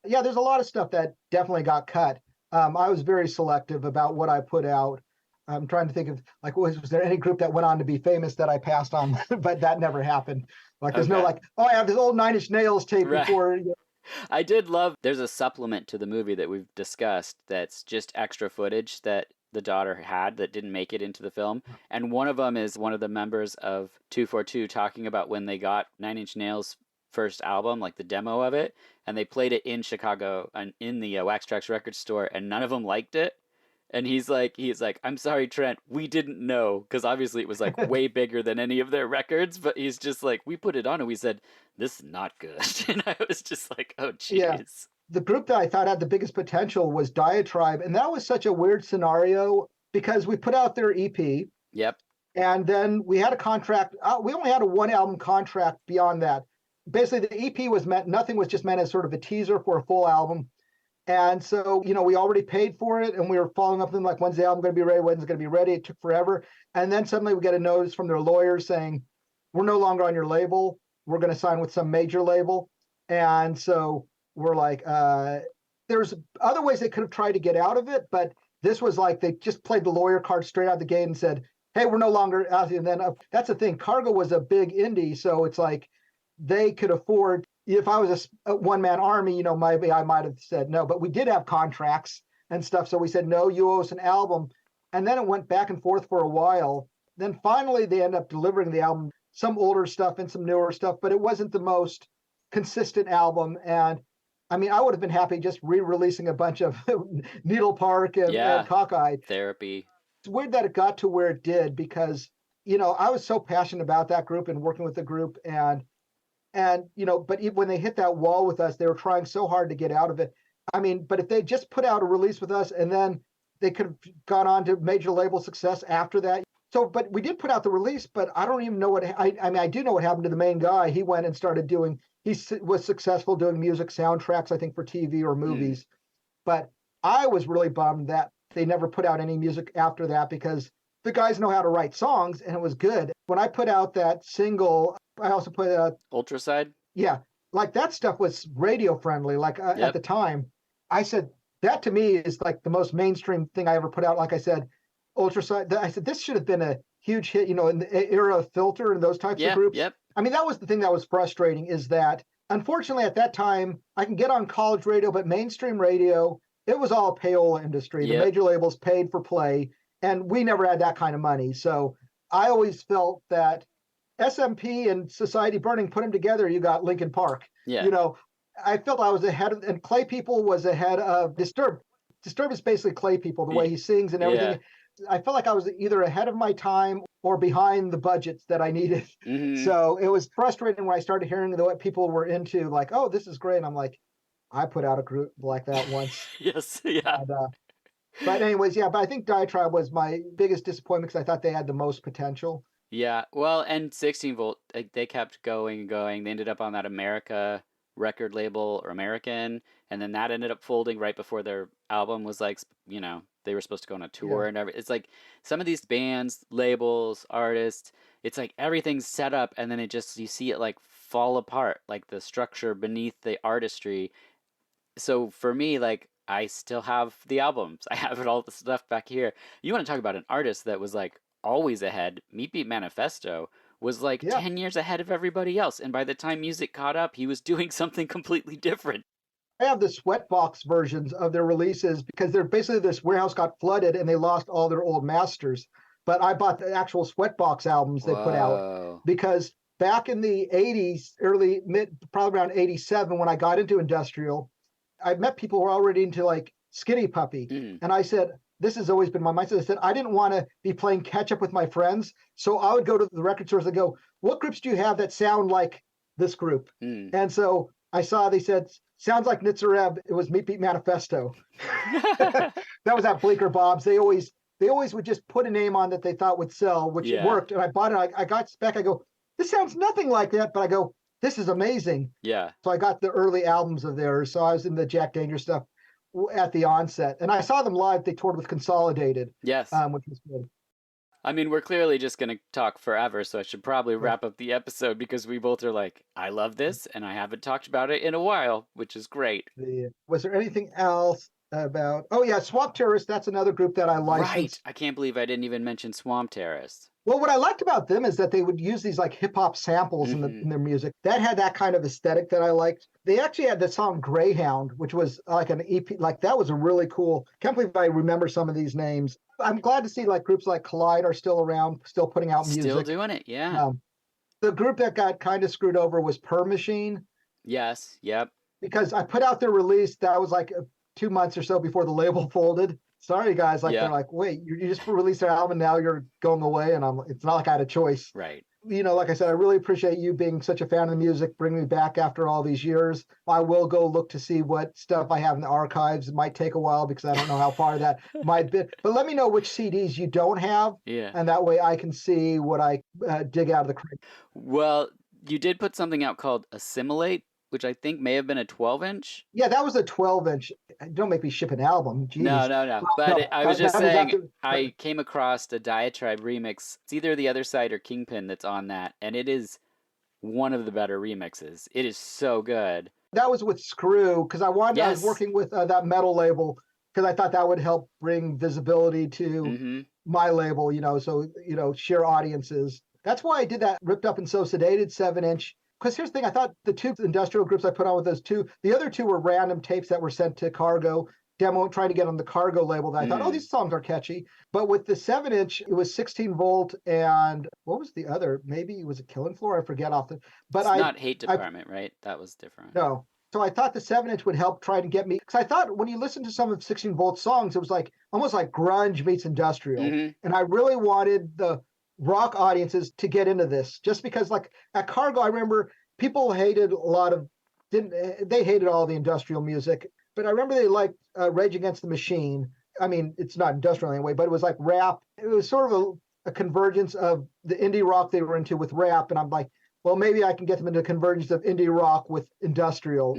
yeah, there's a lot of stuff that definitely got cut. I was very selective about what I put out. I'm trying to think of, like, was there any group that went on to be famous that I passed on? But that never happened. Like, there's no, like, I have this old Nine Inch Nails tape before... I did love, there's a supplement to the movie that we've discussed that's just extra footage that the daughter had that didn't make it into the film. And one of them is one of the members of 242 talking about when they got Nine Inch Nails' first album, like the demo of it, and they played it in Chicago and in the Wax Trax record store, and none of them liked it. And he's like, I'm sorry, Trent, we didn't know, because obviously it was like way bigger than any of their records, but he's just like, we put it on and we said, this is not good. And I was just like, oh, jeez. Yeah. The group that I thought had the biggest potential was Diatribe, and that was such a weird scenario because we put out their EP. Yep. And then we had a contract. We only had a 1-album contract beyond that. Basically, the EP was meant, nothing was just meant as sort of a teaser for a full album. And so, we already paid for it, and we were following up with them like, when's the album going to be ready? When's it going to be ready? It took forever. And then suddenly we get a notice from their lawyers saying, we're no longer on your label. we're going to sign with some major label. And so we're like, there's other ways they could have tried to get out of it, but this was like they just played the lawyer card straight out the gate and said, hey, we're no longer out here. And then that's the thing. Cargo was a big indie, so it's like they could afford. If I was a one-man army, you know, maybe I might have said no, but we did have contracts and stuff. So we said, no, you owe us an album. And then it went back and forth for a while. Then finally they end up delivering the album, some older stuff and some newer stuff, but it wasn't the most consistent album. And I mean, I would have been happy just re-releasing a bunch of Needle Park and Cockeyed. Therapy. It's weird that it got to where it did because, you know, I was so passionate about that group and working with the group and you know, but when they hit that wall with us, they were trying so hard to get out of it. I mean, but if they just put out a release with us and then they could have gone on to major label success after that. So, but we did put out the release, but I don't even know what, I mean, I do know what happened to the main guy. He went and started doing, he was successful doing music soundtracks, I think for TV or movies. But I was really bummed that they never put out any music after that because the guys know how to write songs and it was good. When I put out that single, I also put out Ultraside. Yeah, like that stuff was radio friendly. Like at the time, I said that to me is like the most mainstream thing I ever put out. Like I said, Ultraside. I said this should have been a huge hit. You know, in the era of Filter and those types of groups. I mean, that was the thing that was frustrating. Is that unfortunately at that time I can get on college radio, but mainstream radio it was all payola industry. The major labels paid for play, and we never had that kind of money. So I always felt that SMP and Society Burning, put them together, you got Linkin Park. You know, I felt I was ahead of, and Clay People was ahead of Disturbed. Disturbed is basically Clay People, the way he sings and everything. I felt like I was either ahead of my time or behind the budgets that I needed. So it was frustrating when I started hearing what people were into, like, oh, this is great. And I'm like, I put out a group like that once. But anyways, but I think Diatribe was my biggest disappointment because I thought they had the most potential. Yeah, well, and 16 Volt, they kept going and going. They ended up on that America record label, or American, and then that ended up folding right before their album was like, you know, they were supposed to go on a tour and everything. It's like some of these bands, labels, artists, it's like everything's set up and then it just, you see it like fall apart, like the structure beneath the artistry. So for me, like, I still have the albums. I have all the stuff back here. You want to talk about an artist that was like always ahead. Meat Beat Manifesto was like 10 years ahead of everybody else. And by the time music caught up, he was doing something completely different. I have the Sweatbox versions of their releases because they're basically, this warehouse got flooded and they lost all their old masters. But I bought the actual Sweatbox albums they put out because back in the 80s, probably around 87, when I got into industrial, I met people who were already into like Skinny Puppy. And I said, this has always been my mindset. I said, I didn't want to be playing catch up with my friends. So I would go to the record stores and go, what groups do you have that sound like this group? And so I saw, they said, sounds like Nitzareb. It was Meat Beat Manifesto. That was at Bleecker Bob's. They always would just put a name on that they thought would sell, which worked. And I bought it. I got back. I go, this sounds nothing like that. But I go, this is amazing. So I got the early albums of theirs. So I was in the Jack Danger stuff at the onset. And I saw them live. They toured with Consolidated. Which was good. I mean, we're clearly just going to talk forever, so I should probably wrap up the episode because we both are like, I love this, and I haven't talked about it in a while, which is great. Was there anything else about... Oh, yeah, Swamp Terrorist, that's another group that I licensed. Right. I can't believe I didn't even mention Swamp Terrorist. Well, what I liked about them is that they would use these like hip-hop samples in their music. That had that kind of aesthetic that I liked. They actually had the song Greyhound, which was like an EP. Like, that was a really cool... Can't believe I remember some of these names. I'm glad to see like groups like Collide are still around, still putting out music. Still doing it, yeah. The group that got kind of screwed over was Per Machine. Yes, yep. Because I put out their release, that was like 2 months or so before the label folded. Sorry, guys. Like, they're like, wait, you just released an album and now you're going away. And it's not like I had a choice. Right. You know, like I said, I really appreciate you being such a fan of the music, bringing me back after all these years. I will go look to see what stuff I have in the archives. It might take a while because I don't know how far that might be. But let me know which CDs you don't have. And that way I can see what I dig out of the crate. Well, you did put something out called Assimilate, which I think may have been a 12-inch. Yeah, that was a 12-inch. Don't make me ship an album. Jeez. No. But I was just saying, I came across a Diatribe remix. It's either The Other Side or Kingpin that's on that, and it is one of the better remixes. It is so good. That was with Screw, because I was Yes. working with that metal label, because I thought that would help bring visibility to my label, so, share audiences. That's why I did that Ripped Up and So Sedated 7-inch. Because here's the thing, I thought the two industrial groups I put on with those two, the other two were random tapes that were sent to Cargo, demo, trying to get on the Cargo label. That I thought, oh, these songs are catchy. But with the 7-inch, it was 16 volt, and what was the other? Maybe it was a Killing Floor. I forget off the. But it's not Hate Department, right? That was different. No. So I thought the 7-inch would help try to get me, because I thought when you listen to some of 16 volt songs, it was like almost like grunge meets industrial, and I really wanted the rock audiences to get into this, just because like at Cargo, I remember people hated they hated all the industrial music, but I remember they liked Rage Against the Machine. I mean, it's not industrial anyway, but it was like rap. It was sort of a convergence of the indie rock they were into with rap, and I'm like, well, maybe I can get them into convergence of indie rock with industrial,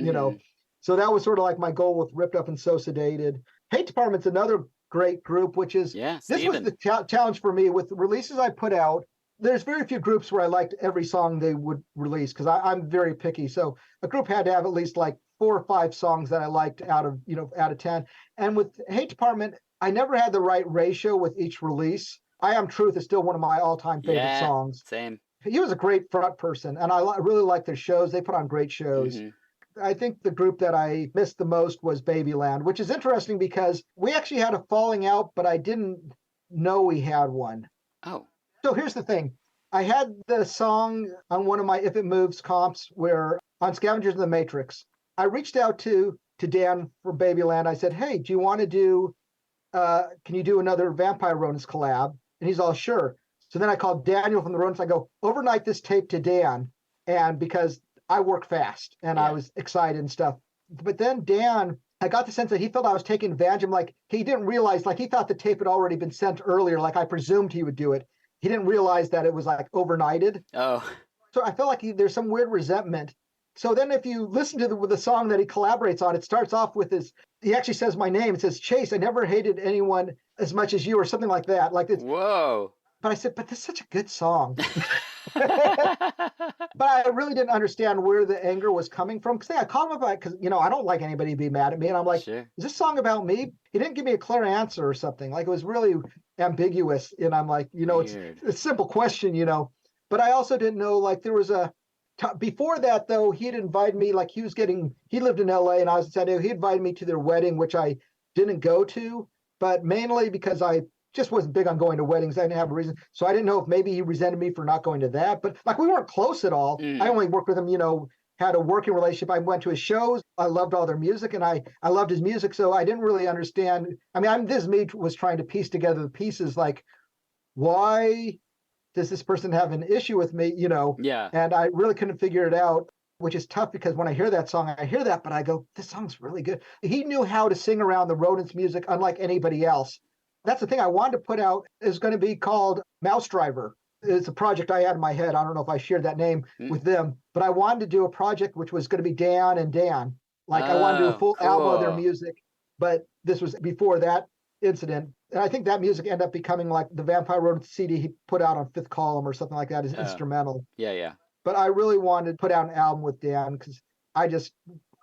So that was sort of like my goal with Ripped Up and So Sedated. Hate Department's another great group, which is, this was the challenge for me with the releases I put out. There's very few groups where I liked every song they would release, because I'm very picky. So a group had to have at least like 4 or 5 songs that I liked out of 10. And with Hate Department, I never had the right ratio with each release. I Am Truth is still one of my all-time favorite songs. Same. He was a great front person, and I really like their shows. They put on great shows. I think the group that I missed the most was Babyland, which is interesting because we actually had a falling out, but I didn't know we had one. Oh. So here's the thing. I had the song on one of my If It Moves comps where on Scavengers of the Matrix. I reached out to Dan from Babyland. I said, hey, do you want to do, can you do another Vampire Rodents collab? And he's all, sure. So then I called Daniel from the Rodents. I go, overnight this tape to Dan. And because I work fast and I was excited and stuff. But then Dan, I got the sense that he felt I was taking advantage of him. Like he didn't realize, like he thought the tape had already been sent earlier. Like I presumed he would do it. He didn't realize that it was like overnighted. Oh. So I felt like there's some weird resentment. So then if you listen to the song that he collaborates on, it starts off with he actually says my name. It says, Chase, I never hated anyone as much as you, or something like that. Like it's, whoa. But I said, but this is such a good song. But I really didn't understand where the anger was coming from. Because I called him about it because, I don't like anybody to be mad at me. And I'm like, Is this song about me? He didn't give me a clear answer or something. Like it was really ambiguous. And I'm like, it's a simple question, But I also didn't know, like there was before that, though, he had invited me, like he lived in LA and I was in San Diego. He invited me to their wedding, which I didn't go to, but mainly because I just wasn't big on going to weddings. I didn't have a reason. So I didn't know if maybe he resented me for not going to that. But like we weren't close at all. I only worked with him, had a working relationship. I went to his shows. I loved all their music and I loved his music. So I didn't really understand. I mean, this me was trying to piece together the pieces like, why does this person have an issue with me, Yeah. And I really couldn't figure it out, which is tough because when I hear that song, I hear that, but I go, this song's really good. He knew how to sing around the Rodents music unlike anybody else. That's the thing I wanted to put out is going to be called Mouse Driver. It's a project I had in my head. I don't know if I shared that name with them, but I wanted to do a project which was going to be Dan and Dan. Like I wanted to do a full album of their music, but this was before that incident. And I think that music ended up becoming like the Vampire Rodents CD he put out on Fifth Column or something like that as instrumental. Yeah. But I really wanted to put out an album with Dan because I just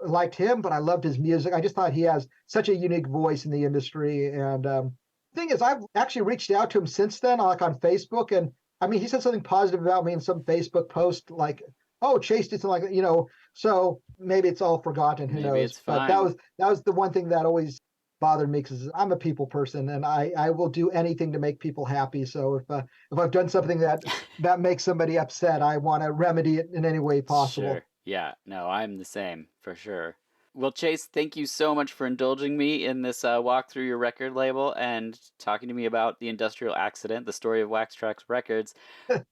liked him, but I loved his music. I just thought he has such a unique voice in the industry. And the thing is, I've actually reached out to him since then, like on Facebook. And I mean, he said something positive about me in some Facebook post, like, oh, Chase did something like that, so maybe it's all forgotten. Who knows? It's fine. But that was the one thing that always bothered me because I'm a people person and I will do anything to make people happy. So if I've done something that makes somebody upset, I want to remedy it in any way possible. Sure. Yeah, no, I'm the same for sure. Well, Chase, thank you so much for indulging me in this walk through your record label and talking to me about the industrial accident, the story of Wax Trax Records.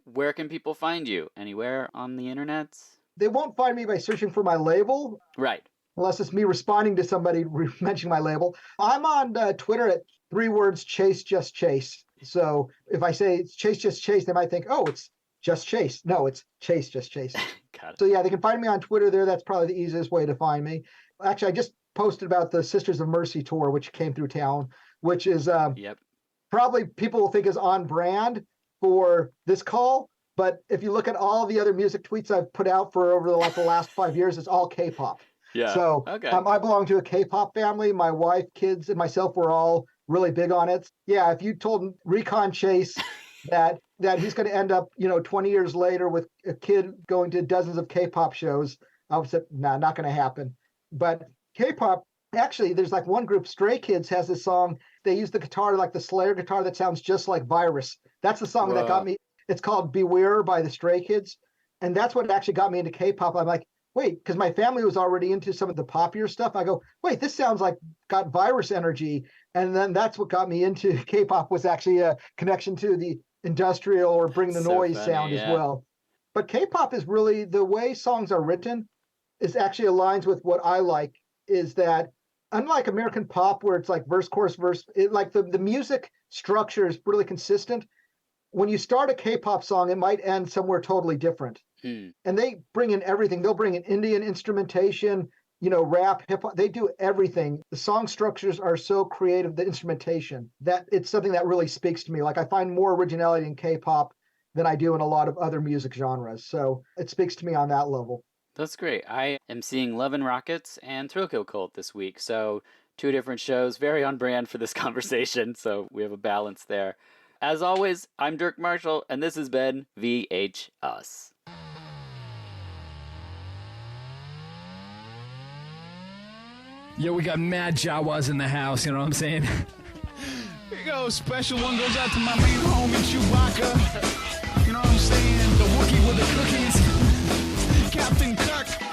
Where can people find you? Anywhere on the internet? They won't find me by searching for my label. Right. Unless it's me responding to somebody mentioning my label. I'm on Twitter at 3 words, Chase Just Chase. So if I say it's Chase Just Chase, they might think, oh, it's Just Chase. No, it's Chase Just Chase. Got it. So yeah, they can find me on Twitter there. That's probably the easiest way to find me. Actually, I just posted about the Sisters of Mercy tour, which came through town, which is probably people will think is on brand for this call. But if you look at all the other music tweets I've put out for over the last 5 years, it's all K-pop. Yeah. So okay. I belong to a K-pop family. My wife, kids, and myself were all really big on it. Yeah, if you told Recon Chase that he's going to end up, 20 years later with a kid going to dozens of K-pop shows, I would say, nah, not going to happen. But K-pop, actually, there's like one group, Stray Kids, has this song. They use the guitar, like the Slayer guitar, that sounds just like Virus. That's the song that got me. It's called Beware by the Stray Kids. And that's what actually got me into K-pop. I'm like, wait, because my family was already into some of the poppier stuff. I go, wait, this sounds like got Virus energy. And then that's what got me into K-pop, was actually a connection to the industrial or bring the noise sound as well. But K-pop is really, the way songs are written is actually aligns with what I like, is that unlike American pop where it's like verse, chorus, verse, like the music structure is really consistent. When you start a K-pop song, it might end somewhere totally different. And they bring in everything. They'll bring in Indian instrumentation, rap, hip hop. They do everything. The song structures are so creative, the instrumentation, that it's something that really speaks to me. Like, I find more originality in K-pop than I do in a lot of other music genres. So it speaks to me on that level. That's great. I am seeing Love and Rockets and Thrill Kill Cult this week. So 2 different shows, very on brand for this conversation. So we have a balance there. As always, I'm Dirk Marshall, and this has been VH Us. Yo, we got mad Jawas in the house, you know what I'm saying? Here you go, special one goes out to my main homie Chewbacca. You know what I'm saying? The Wookiee with the cookies. Captain Kirk.